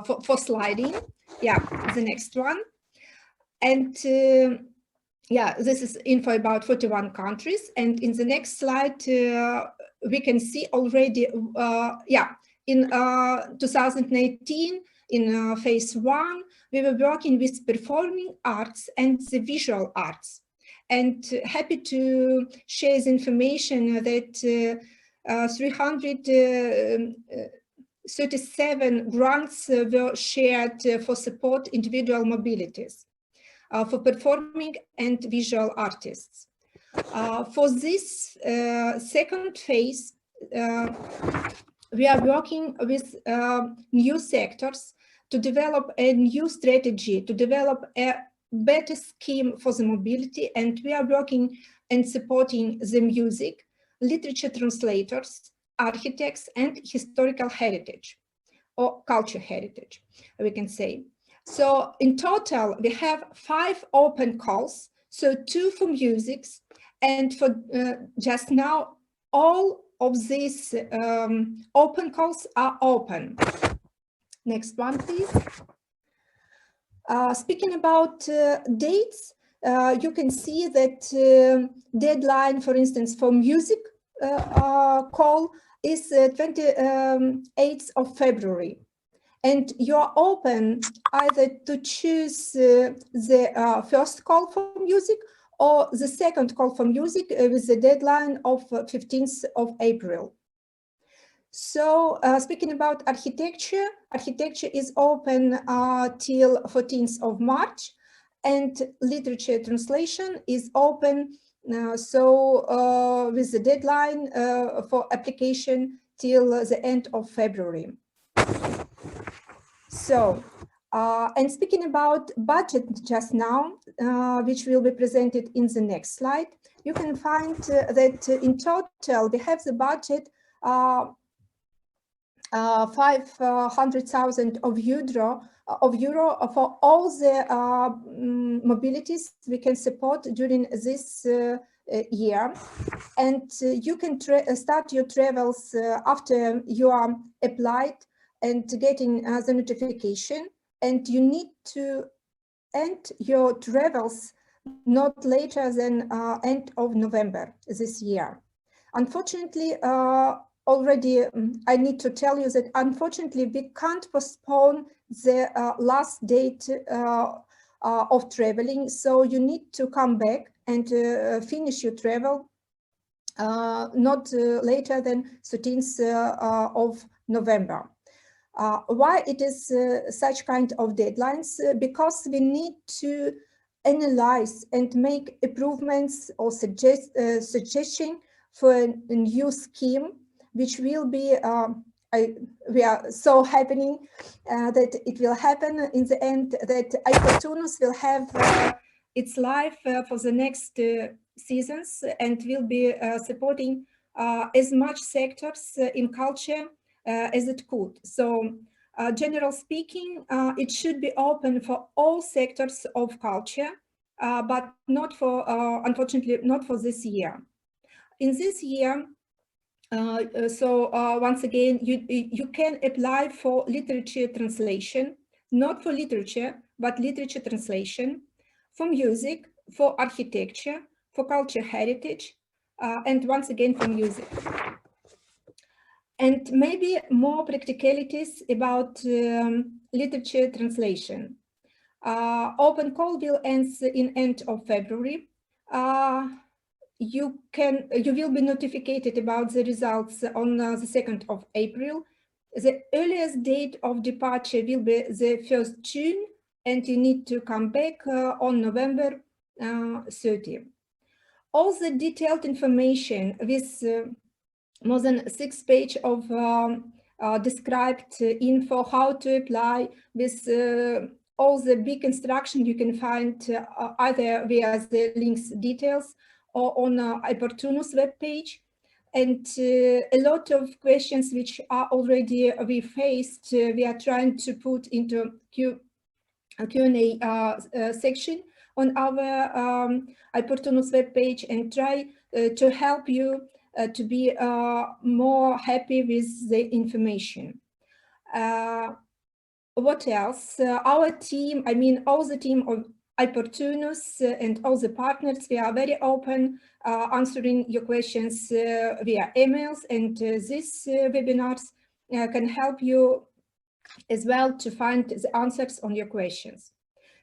for sliding. Yeah, the next one. And yeah, this is info about 41 countries. And in the next slide, we can see already, yeah, in 2019, in phase 1, we were working with performing arts and the visual arts. And happy to share the information that 337 grants were shared for support individual mobilities for performing and visual artists. For this second phase, we are working with new sectors to develop a new strategy, to develop a better scheme for the mobility, and we are working and supporting the music, literature translators, architects, and historical heritage, or culture heritage, we can say. So in total, we have 5 open calls, so 2 for music, and for just now, all of these open calls are open. Next one, please. Speaking about dates, you can see that deadline, for instance, for music call is 28th of February. And you're open either to choose the first call for music or the second call for music with the deadline of 15th of April. So speaking about architecture, architecture is open till 14th of March, and literature translation is open with the deadline for application till the end of February. So, and speaking about budget just now, which will be presented in the next slide, you can find that in total we have the budget 500,000 euro for all the mobilities we can support during this year. And you can start your travels after you are applied and getting the notification, and you need to end your travels not later than end of November this year. Unfortunately, already I need to tell you that unfortunately we can't postpone the last date of traveling, so you need to come back and finish your travel not later than 13th of November. Why it is such kind of deadlines? Because we need to analyze and make improvements or suggestion for a new scheme, which will be we are so happening that it will happen in the end, that i-Portunus will have its life for the next seasons and will be supporting as much sectors in culture as it could. So general speaking, it should be open for all sectors of culture, but not for, unfortunately, not for this year. In this year, once again, you can apply for literature translation, not for literature, but literature translation, for music, for architecture, for culture heritage, and once again for music. And maybe more practicalities about literature translation. Open call will end in end of February. You will be notified about the results on the 2nd of April. The earliest date of departure will be the 1st June, and you need to come back on November 30. All the detailed information with more than 6 pages of described info, how to apply, with all the big instruction you can find either via the links details or on i-Portunus webpage. And a lot of questions which are already we faced, we are trying to put into Q&A section on our i-Portunus webpage and try to help you to be more happy with the information. What else? Our team, I mean, all the team of i-Portunus and all the partners, we are very open answering your questions via emails, and these webinars can help you as well to find the answers on your questions.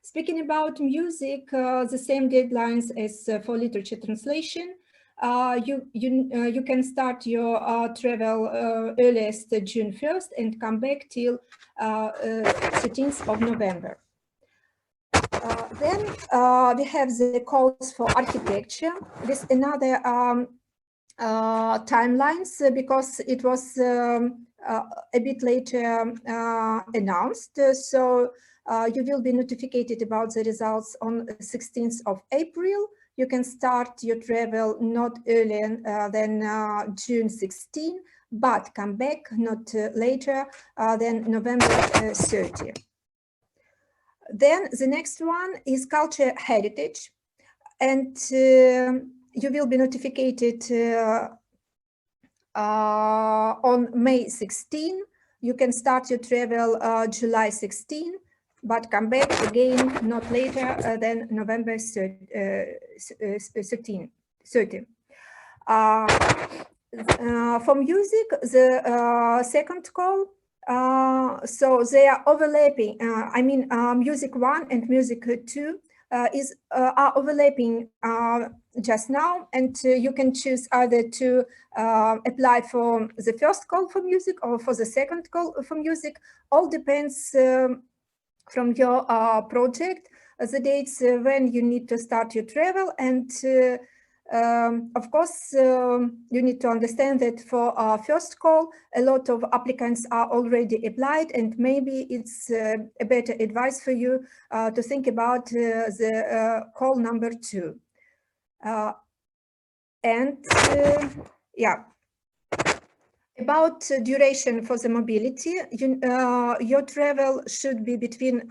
Speaking about music, the same deadlines as for literature translation. You can start your travel earliest June 1st and come back till 13th of November. Then we have the calls for architecture with another timelines, because it was a bit later announced. So you will be notified about the results on 16th of April. You can start your travel not earlier than June 16, but come back not later than November 30. Then the next one is culture heritage, and you will be notified on May 16. You can start your travel July 16, but come back again not later than November 30. For music, the second call, so they are overlapping. I mean, music 1 and music 2 are overlapping just now, and you can choose either to apply for the first call for music or for the second call for music. All depends from your project, the dates when you need to start your travel, and of course, you need to understand that for our first call, a lot of applicants are already applied, and maybe it's a better advice for you to think about the call number 2. Yeah, about duration for the mobility, your travel should be between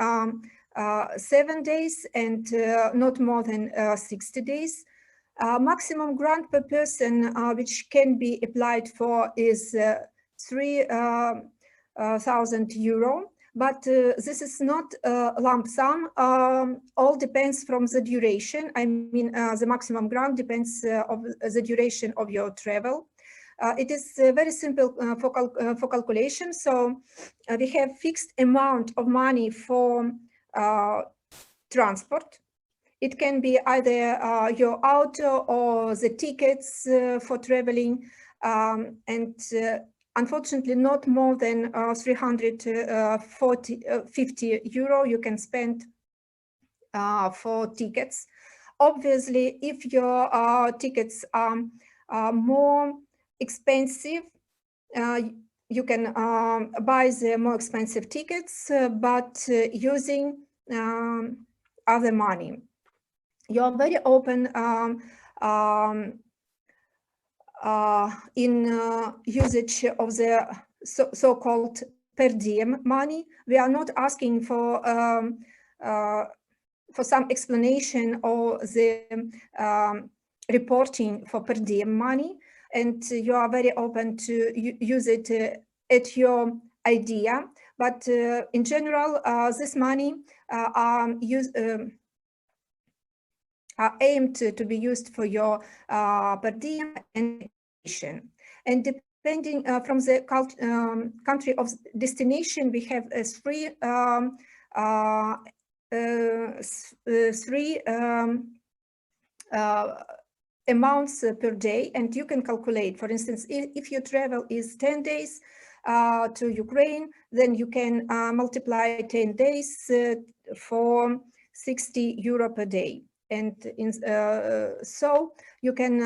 7 days and not more than 60 days. Maximum grant per person which can be applied for is 3,000 euro, but this is not a lump sum. All depends from the duration. I mean, the maximum grant depends of the duration of your travel. It is very simple for calculation. So we have fixed amount of money for transport. It can be either your auto or the tickets for traveling, and unfortunately not more than 350 euro you can spend for tickets. Obviously, if your tickets are more expensive, you can buy the more expensive tickets, but using other money. You're very open in usage of the so-called per diem money. We are not asking for some explanation or the reporting for per diem money, and you are very open to use it at your idea. But in general, this money are aimed to be used for your per diem and education. And depending from the country of destination, we have three amounts per day, and you can calculate. For instance, if your travel is 10 days to Ukraine, then you can multiply 10 days for 60 euro per day. And so you can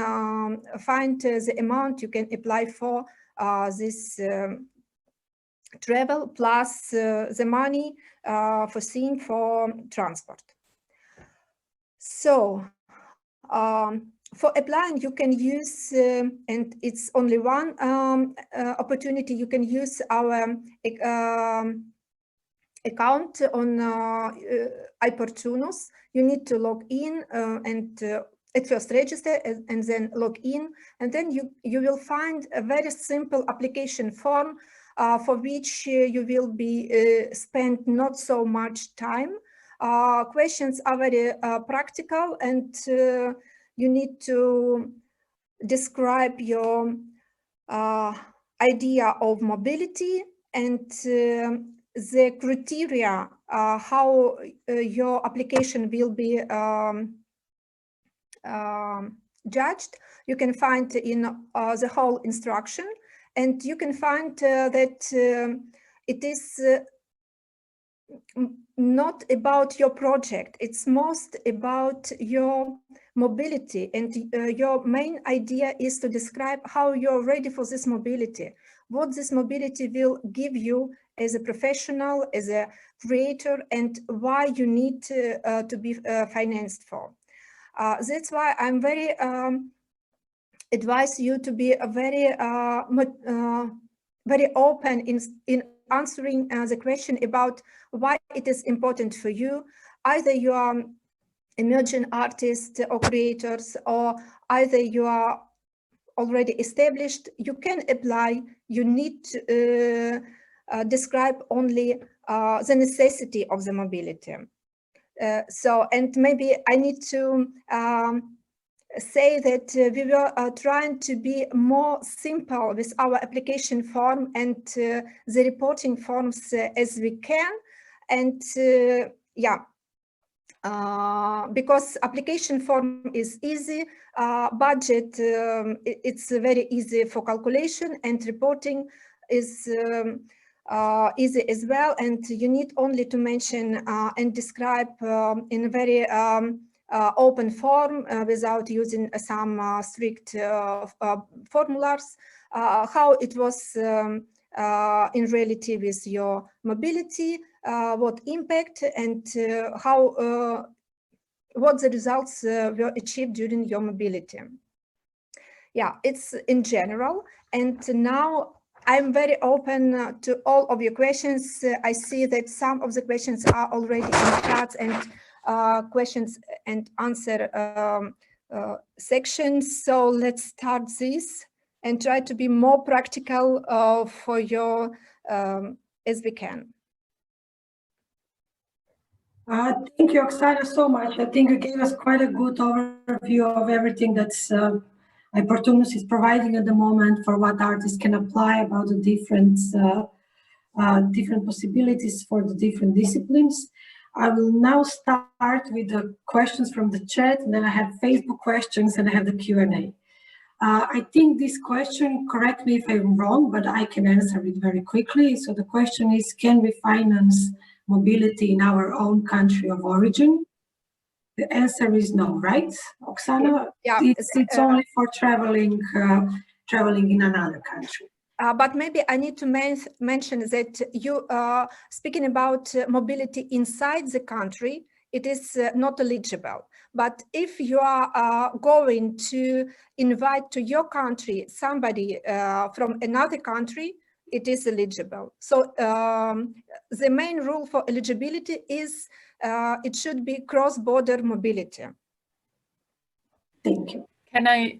find the amount you can apply for this travel, plus the money foreseen for transport. So for applying, you can use, and it's only one opportunity, you can use our account on i-Portunus. You need to log in and at first register and then log in, and then you will find a very simple application form for which you will be spend not so much time. Questions are very practical, and you need to describe your idea of mobility and the criteria how your application will be judged. You can find in the whole instruction, and you can find that it is not about your project, it's most about your mobility, and your main idea is to describe how you're ready for this mobility, what this mobility will give you as a professional, as a creator, and why you need to be financed for. That's why I'm very advise you to be a very open in answering the question about why it is important for you. Either you are emerging artists or creators, or either you are already established, you can apply. You need to describe only the necessity of the mobility. And maybe I need to say that we were trying to be more simple with our application form and the reporting forms as we can. And because application form is easy, budget, it's very easy for calculation, and reporting is easy as well. And you need only to mention and describe in a very open form without using some strict formulas how it was in reality with your mobility, what impact and how what the results were achieved during your mobility. Yeah, it's in general. And now I'm very open to all of your questions. I see that some of the questions are already in the chat and questions and answer sections. So let's start this and try to be more practical for your as we can. Thank you, Oksana, so much. I think you gave us quite a good overview of everything that's i-Portunus is providing at the moment for what artists can apply, about the different possibilities for the different disciplines. I will now start with the questions from the chat, and then I have Facebook questions, and I have the Q&A. I think this question, correct me if I'm wrong, but I can answer it very quickly. So the question is, can we finance mobility in our own country of origin? The answer is no, right, Oksana? Yeah, it's only for traveling in another country. But maybe I need to mention that you speaking about mobility inside the country, it is not eligible. But if you are going to invite to your country somebody from another country, it is eligible. So the main rule for eligibility is it should be cross-border mobility. Thank you. Can I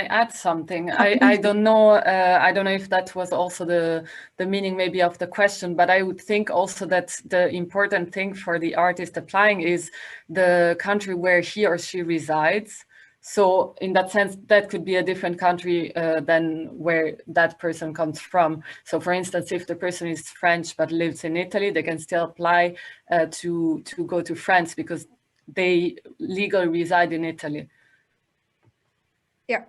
add something? I don't know. I don't know if that was also the meaning maybe of the question, but I would think also that the important thing for the artist applying is the country where he or she resides. So in that sense, that could be a different country than where that person comes from. So for instance, if the person is French but lives in Italy, they can still apply to go to France because they legally reside in Italy. Yeah.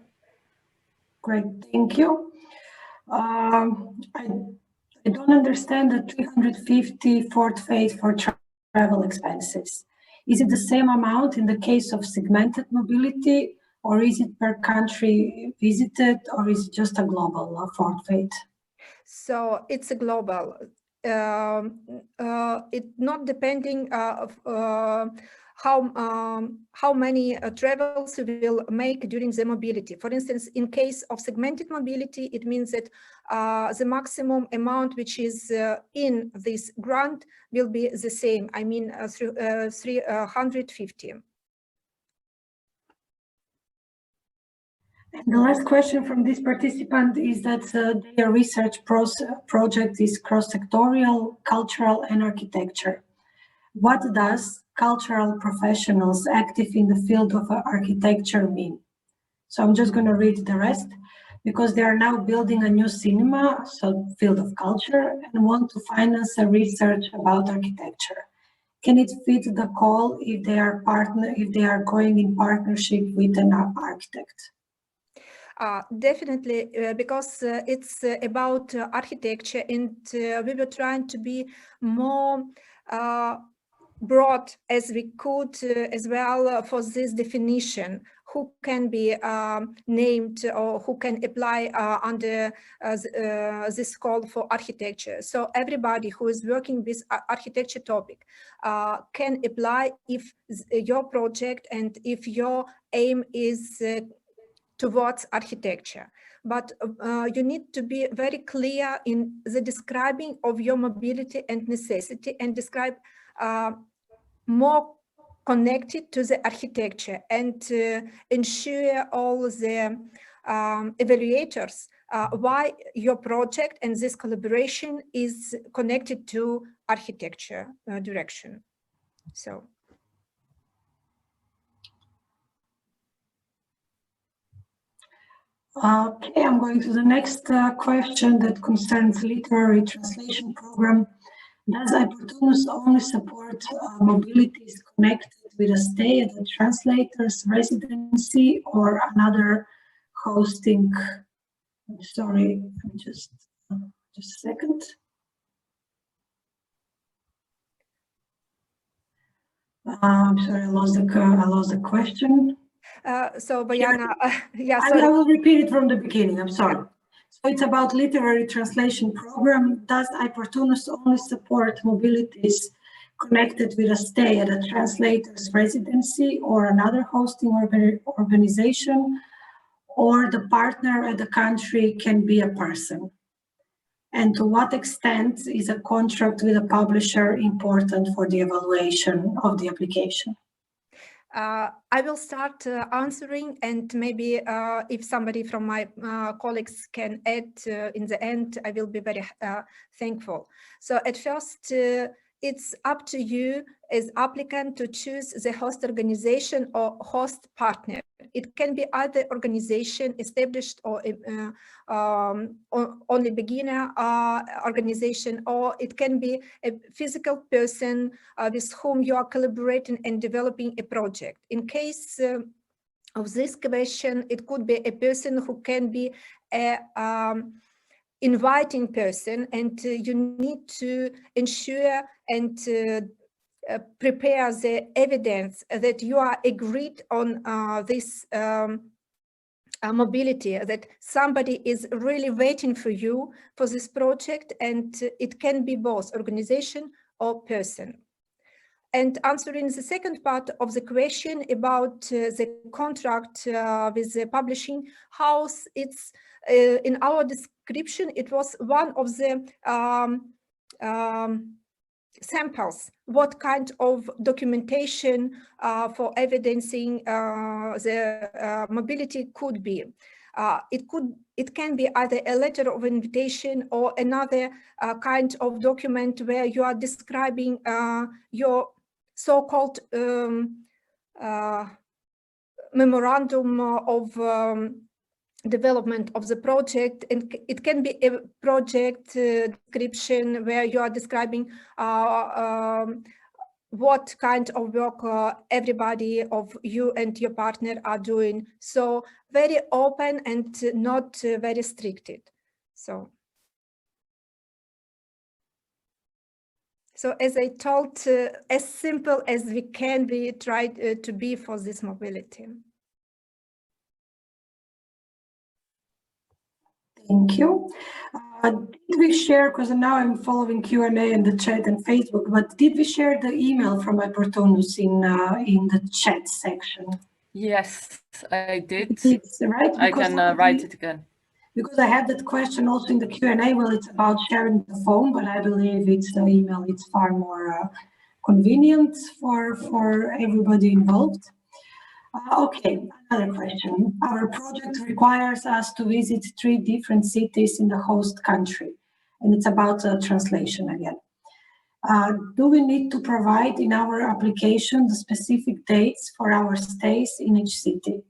Great, thank you. I don't understand the 350 forfeit for travel expenses. Is it the same amount in the case of segmented mobility, or is it per country visited, or is it just a global forfeit? So it's a global. It not depending how many travels you will make during the mobility. For instance, in case of segmented mobility, it means that the maximum amount which is in this grant will be the same. I mean, 350. And the last question from this participant is that their research project is cross-sectorial, cultural, and architecture. What does cultural professionals active in the field of architecture mean? So I'm just going to read the rest, because they are now building a new cinema, so field of culture, and want to finance a research about architecture. Can it fit the call if they are going in partnership with an architect? Definitely, because it's about architecture, and we were trying to be more broad as we could as well for this definition, who can be named or who can apply under this call for architecture. So everybody who is working with architecture topic can apply if your project and if your aim is towards architecture. But you need to be very clear in the describing of your mobility and necessity, and describe more connected to the architecture, and ensure all the evaluators why your project and this collaboration is connected to architecture direction. So. Okay, I'm going to the next question that concerns literary translation program. Does i-Portunus only support mobilities connected with a stay at the translator's residency or another hosting? Sorry, just a second. I'm sorry, I lost the question. So Bojana, yeah, sorry. I will repeat it from the beginning, I'm sorry. So it's about literary translation program. Does i-Portunus only support mobilities connected with a stay at a translator's residency or another hosting organization, or the partner at the country can be a person? And to what extent is a contract with a publisher important for the evaluation of the application? I will start answering, and maybe if somebody from my colleagues can add in the end, I will be very thankful. So at first, it's up to you as applicant to choose the host organization or host partner. It can be either organization established or only beginner organization, or it can be a physical person with whom you are collaborating and developing a project. In case of this question, it could be a person who can be a inviting person, and you need to ensure and prepare the evidence that you are agreed on this mobility, that somebody is really waiting for you for this project, and it can be both organization or person. And answering the second part of the question about the contract with the publishing house, it's in our description, it was one of the samples, what kind of documentation for evidencing the mobility could be. It can be either a letter of invitation or another kind of document where you are describing your so-called memorandum of development of the project, and it can be a project description where you are describing what kind of work everybody of you and your partner are doing. So very open and not very restricted. So as I told, as simple as we can be tried to be for this mobility. Thank you. Did we share, because now I'm following Q&A in the chat and Facebook, but did we share the email from i-Portunus in the chat section? Yes, I did. It's, right? I can write it again. Because I had that question also in the Q&A. Well, it's about sharing the phone, but I believe it's the email. It's far more convenient for everybody involved. Okay, another question. Our project requires us to visit 3 different cities in the host country, and it's about translation again. Do we need to provide in our application the specific dates for our stays in each city?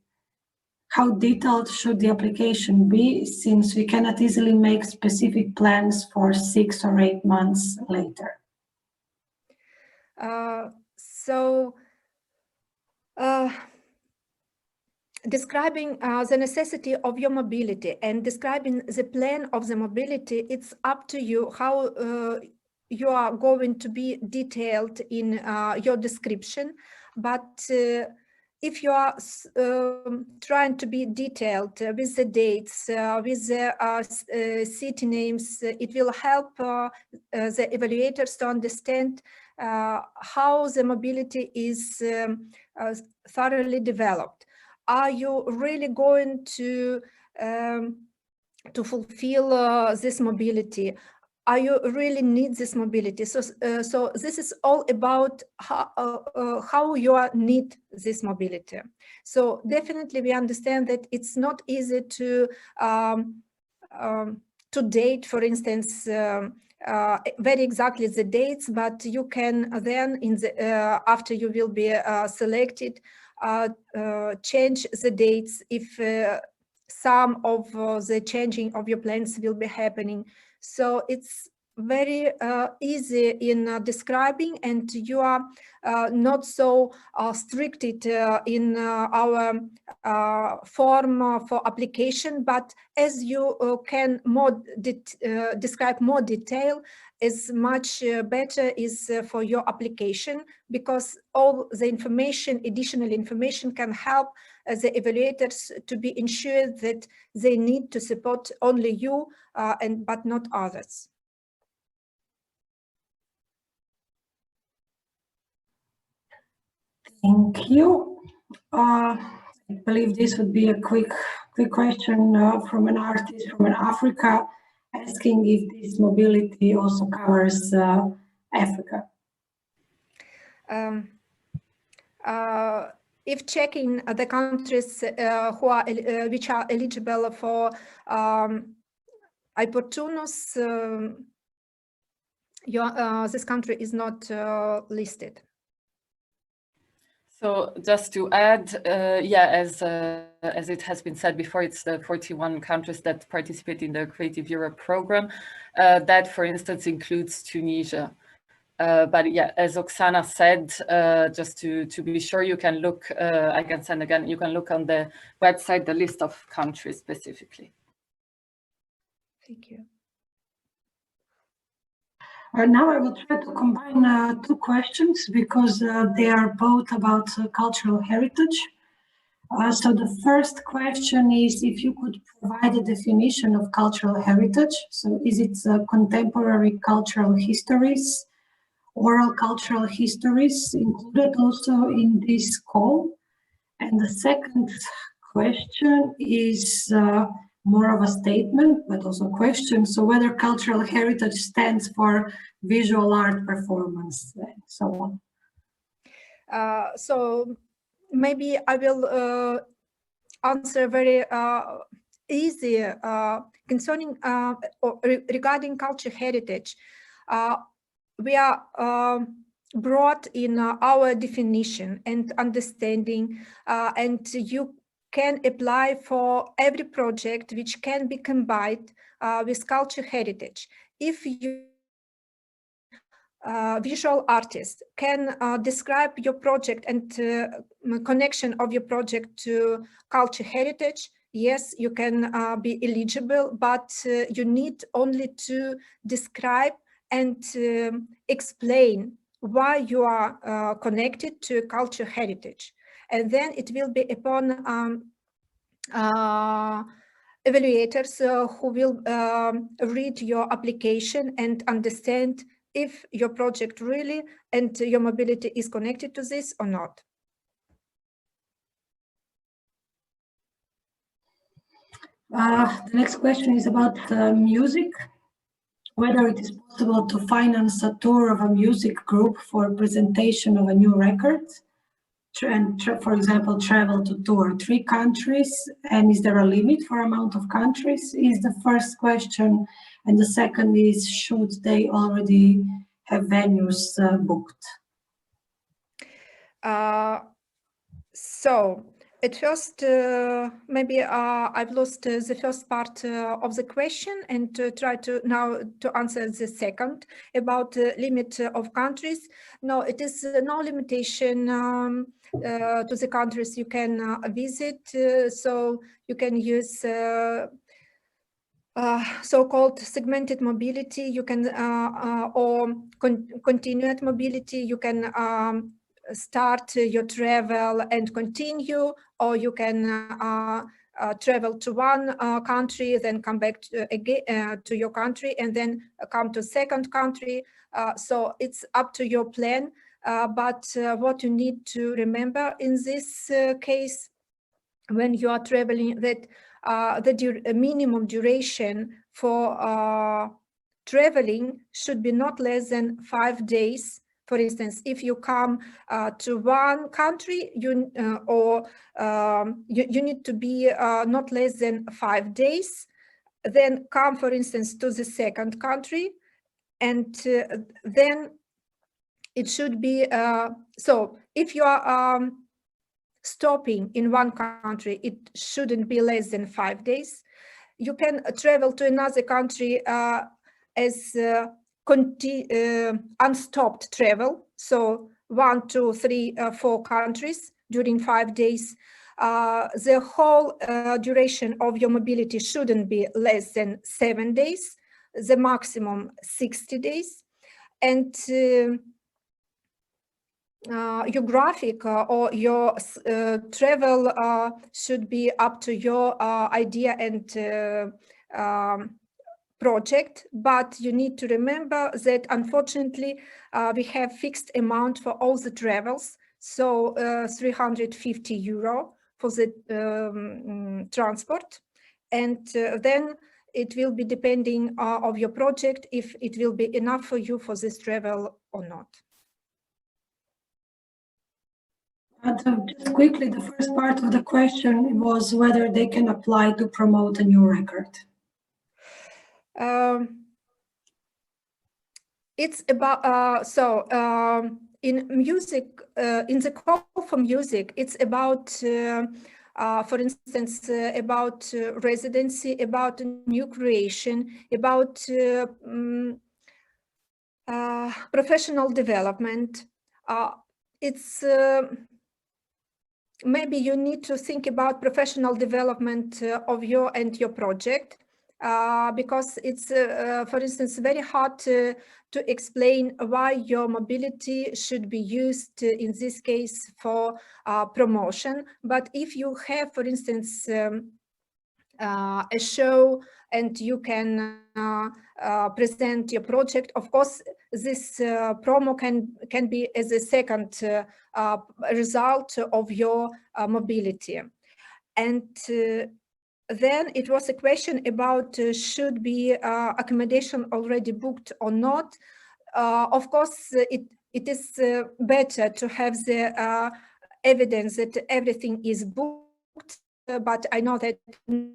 How detailed should the application be, since we cannot easily make specific plans for 6 or 8 months later? Describing the necessity of your mobility and describing the plan of the mobility, it's up to you how you are going to be detailed in your description. But if you are trying to be detailed with the dates, with the city names, it will help the evaluators to understand how the mobility is thoroughly developed. Are you really going to fulfill this mobility? Are you really need this mobility? So this is all about how you need this mobility. So definitely we understand that it's not easy to date, for instance, very exactly the dates, but you can then in the after you will be selected, change the dates if some of the changing of your plans will be happening. So it's very easy in describing, and you are not so stricted in our form for application, but as you can more describe more detail, as much better is for your application, because all the information, additional information, can help the evaluators to be ensured that they need to support only you but not others. Thank you. I believe this would be a quick question from an artist from Africa, asking if this mobility also covers Africa. If checking the countries which are eligible for i-Portunus, this country is not listed. So just to add, yeah, as it has been said before, it's the 41 countries that participate in the Creative Europe program. That, for instance, includes Tunisia. But yeah, as Oksana said, just to be sure, you can look, I can send again, you can look on the website, the list of countries specifically. Thank you. Now I will try to combine 2 questions because they are both about cultural heritage. So the first question is if you could provide a definition of cultural heritage. So is it contemporary cultural histories, oral cultural histories included also in this call? And the second question is more of a statement, but also a question. So whether cultural heritage stands for visual art, performance, and so on. So maybe I will answer very easy concerning or regarding culture heritage. We are broad in our definition and understanding, and you can apply for every project which can be combined with culture heritage. If you visual artist can describe your project and connection of your project to culture heritage, yes, you can be eligible, but you need only to describe and explain why you are connected to culture heritage. And then it will be upon evaluators who will read your application and understand if your project really and your mobility is connected to this or not. The next question is about music. Whether it is possible to finance a tour of a music group for presentation of a new record, and for example, travel to 2 or 3 countries, and is there a limit for amount of countries, is the first question. And the second is, should they already have venues booked? So at first, maybe I've lost the first part of the question and try to now to answer the second about the limit of countries. No, it is no limitation to the countries you can visit. So you can use so-called segmented mobility. You can or continued mobility. You can start your travel and continue, or you can travel to one country, then come back to, again to your country, and then come to second country. So it's up to your plan. But what you need to remember in this case, when you are traveling, that the minimum duration for traveling should be not less than 5 days. For instance, if you come to one country, you need to be not less than 5 days. Then come, for instance, to the second country, and then it should be so. If you are stopping in one country, it shouldn't be less than 5 days. You can travel to another country as unstopped travel, so 1, 2, 3, 4 countries during 5 days. The whole duration of your mobility shouldn't be less than 7 days, the maximum 60 days. And your graphic or your travel should be up to your idea and project, but you need to remember that unfortunately we have fixed amount for all the travels, so 350 euro for the transport, and then it will be depending of your project if it will be enough for you for this travel or not. And just quickly, the first part of the question was whether they can apply to promote a new record. It's about in music, in the call for music, it's about for instance about residency, about new creation, about professional development. It's maybe you need to think about professional development of your project. because it's, for instance, very hard to explain why your mobility should be used in this case for promotion. But if you have, for instance, a show and you can present your project, of course, this promo can be as a second result of your mobility. And then it was a question about should be accommodation already booked or not. Of course, it is better to have the evidence that everything is booked, but I know that in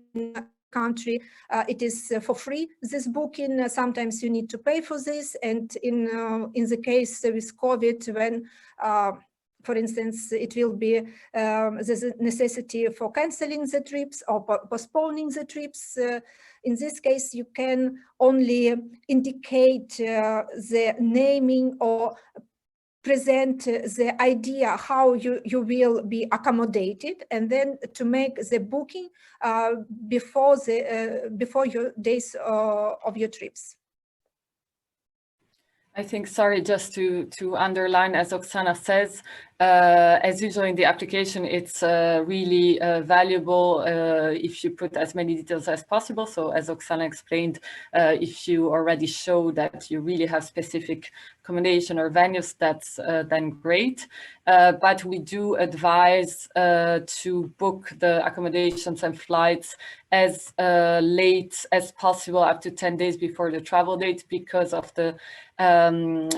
country it is for free, this booking. Sometimes you need to pay for this, and in the case with COVID, when for instance, it will be there's a necessity for canceling the trips or postponing the trips. In this case, you can only indicate the naming or present the idea how you will be accommodated, and then to make the booking before your days of your trips. I think, sorry, just to underline, as Oksana says, as usual in the application, it's really valuable if you put as many details as possible. So as Oksana explained, if you already show that you really have specific accommodation or venues, that's then great. But we do advise to book the accommodations and flights as late as possible, up to 10 days before the travel date, because of the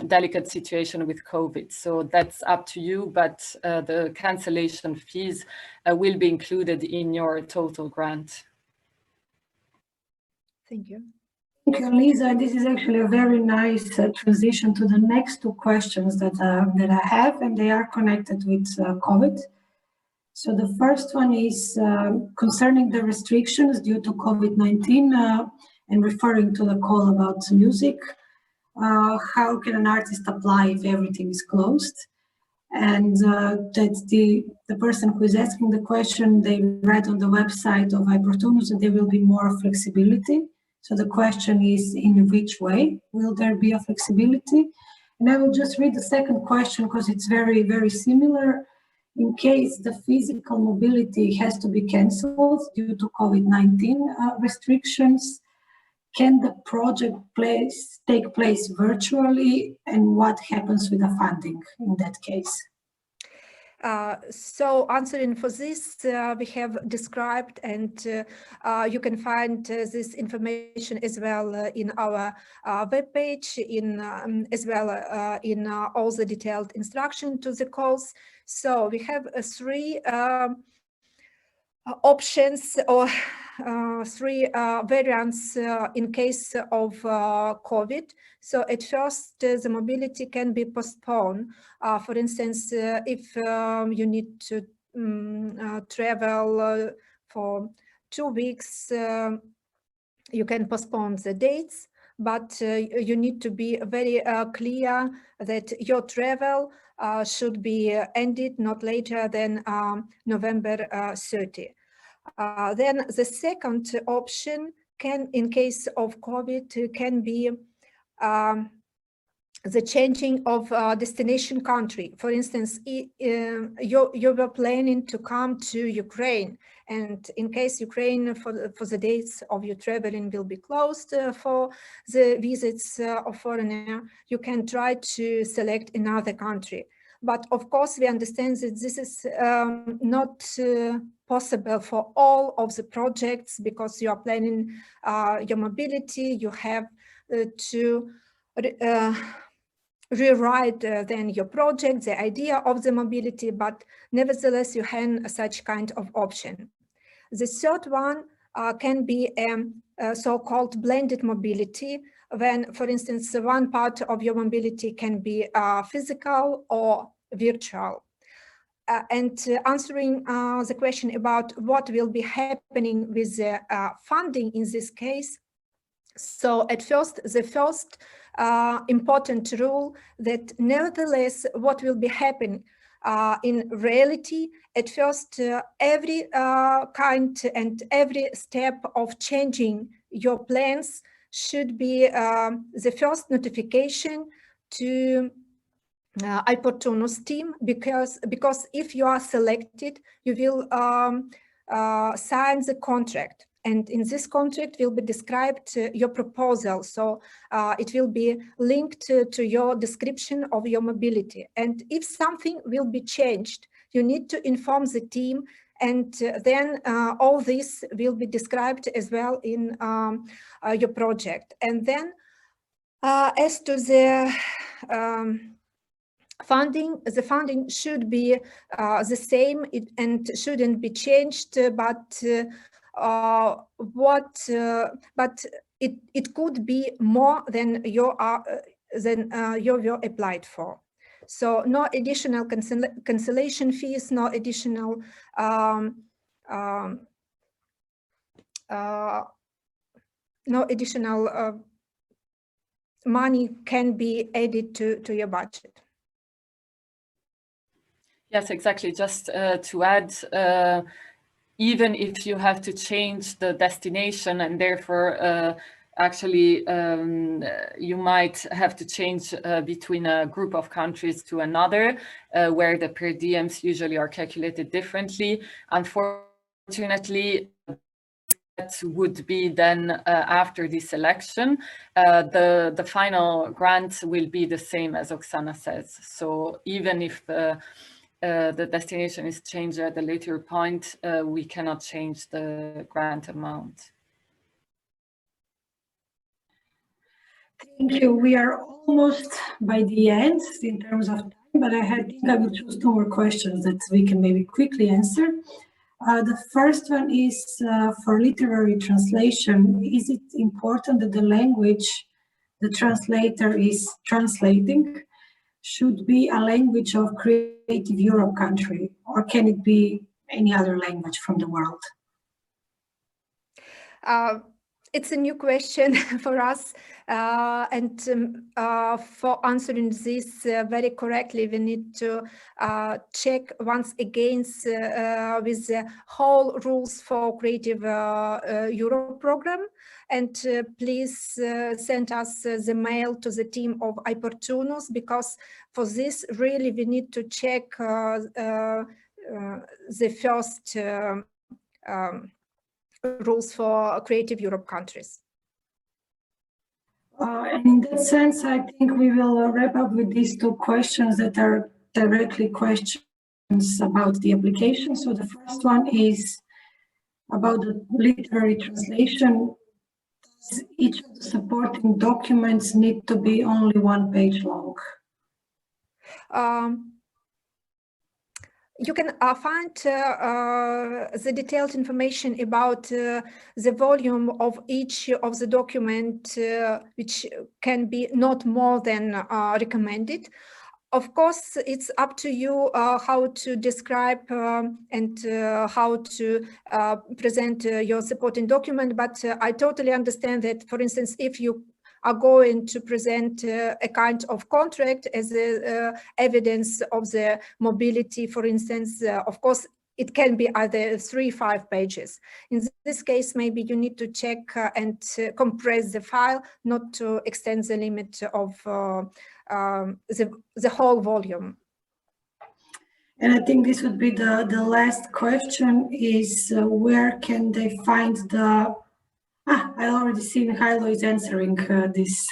delicate situation with COVID. So that's up to you, but the cancellation fees will be included in your total grant. Thank you. Thank you, Lisa. This is actually a very nice transition to the next two questions that I have, and they are connected with COVID. So the first one is concerning the restrictions due to COVID-19 and referring to the call about music. How can an artist apply if everything is closed? And that the person who is asking the question, they read on the website of i-Portunus that there will be more flexibility. So the question is, in which way will there be a flexibility? And I will just read the second question because it's very, very similar. In case the physical mobility has to be cancelled due to COVID-19 restrictions, can the project take place virtually, and what happens with the funding in that case? So answering for this, we have described, and you can find this information as well in our webpage, as well in all the detailed instruction to the calls. So we have three options or three variants in case of COVID. So at first, the mobility can be postponed. For instance, if you need to travel for 2 weeks, you can postpone the dates, but you need to be very clear that your travel should be ended not later than November 30. Then the second option can, in case of COVID, can be the changing of destination country. For instance, you were planning to come to Ukraine, and in case Ukraine for the dates of your traveling will be closed for the visits of foreigner, you can try to select another country. But of course, we understand that this is not possible for all of the projects, because you are planning your mobility, you have to rewrite then your project, the idea of the mobility, but nevertheless you have such kind of option. The third one can be a so-called blended mobility, when, for instance, one part of your mobility can be physical or virtual. And answering the question about what will be happening with the funding in this case. So at first, the first important rule that nevertheless what will be happening in reality, at first every kind and every step of changing your plans should be the first notification to i-Portunus team, because if you are selected, you will sign the contract. And in this contract will be described your proposal. So it will be linked to your description of your mobility. And if something will be changed, you need to inform the team, and then all this will be described as well in your project. And then as to the funding, the funding should be the same and shouldn't be changed, but it could be more than you applied for. So no additional cancellation fees, no additional money can be added to your budget. Yes, exactly. Just to add, even if you have to change the destination, and therefore actually you might have to change between a group of countries to another, where the per diems usually are calculated differently. Unfortunately, that would be then after the selection. The final grant will be the same as Oksana says. So even if the destination is changed at a later point, we cannot change the grant amount. Thank you. We are almost by the end in terms of time, but I think I will choose 2 more questions that we can maybe quickly answer. The first one is for literary translation. Is it important that the language the translator is translating should be a language of Creative Europe country, or can it be any other language from the world? It's a new question for us, and for answering this very correctly, we need to check once again with the whole rules for Creative Europe program. And please send us the mail to the team of i-Portunus, because for this really we need to check the first rules for Creative Europe countries. And in that sense, I think we will wrap up with these 2 questions that are directly questions about the application. So the first one is about the literary translation. Does each of the supporting documents need to be only 1 page long? You can find the detailed information about the volume of each of the document, which can be not more than recommended. Of course, it's up to you how to describe and how to present your supporting document, but I totally understand that, for instance, if you are going to present a kind of contract as evidence of the mobility, for instance, of course, it can be either 3 or 5 pages. In this case, maybe you need to check and compress the file, not to extend the limit of the whole volume. And I think this would be the last question is where can they find the... I already see Mihailo is answering this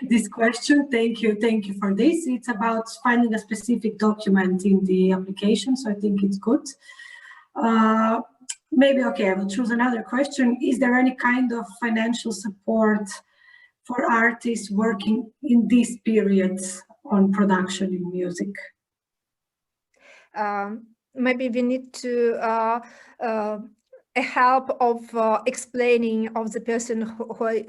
this question. Thank you for this. It's about finding a specific document in the application, so I think it's good. Maybe, okay, I will choose another question. Is there any kind of financial support for artists working in these periods on production in music? Maybe we need to a help of explaining of the person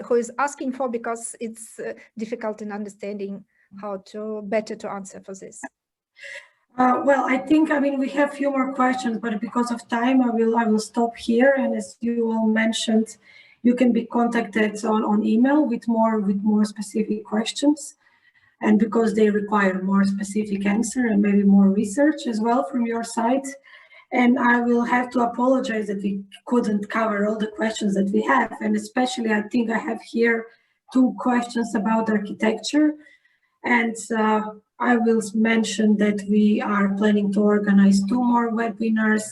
who is asking for, because it's difficult in understanding how to better to answer for this. Well, I think, I mean, we have a few more questions, but because of time, I will stop here. And as you all mentioned, you can be contacted on email with more specific questions, and because they require more specific answer and maybe more research as well from your side. And I will have to apologize that we couldn't cover all the questions that we have. And especially, I think I have here 2 questions about architecture. And I will mention that we are planning to organize 2 more webinars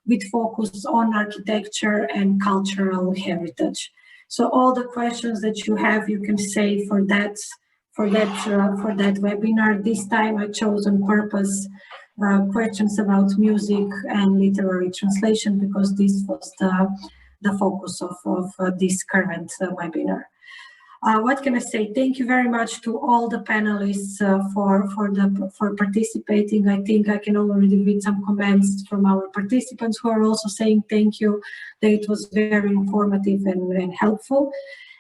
with focus on architecture and cultural heritage. So all the questions that you have, you can save for that webinar. This time I chose on purpose questions about music and literary translation, because this was the focus of this current webinar. What can I say? Thank you very much to all the panelists for participating. I think I can already read some comments from our participants who are also saying thank you, that it was very informative and helpful.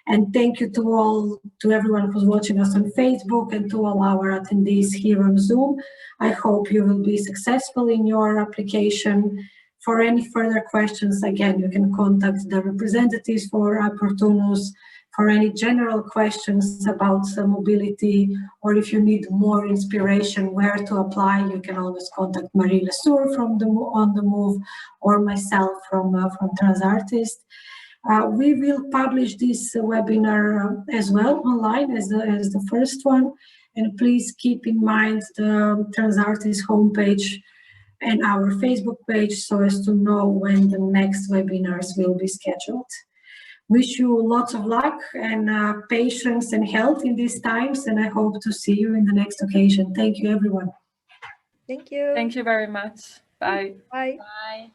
And thank you to everyone who's watching us on Facebook, and to all our attendees here on Zoom. I hope you will be successful in your application. For any further questions, again, you can contact the representatives for i-Portunus. For any general questions about mobility, or if you need more inspiration where to apply, you can always contact Marie Lesour from On the Move, or myself from Transartist. We will publish this webinar as well online as the first one, and please keep in mind the Transartist homepage and our Facebook page so as to know when the next webinars will be scheduled. Wish you lots of luck and patience and health in these times, and I hope to see you in the next occasion. Thank you, everyone. Thank you. Thank you very much. Bye. Bye. Bye.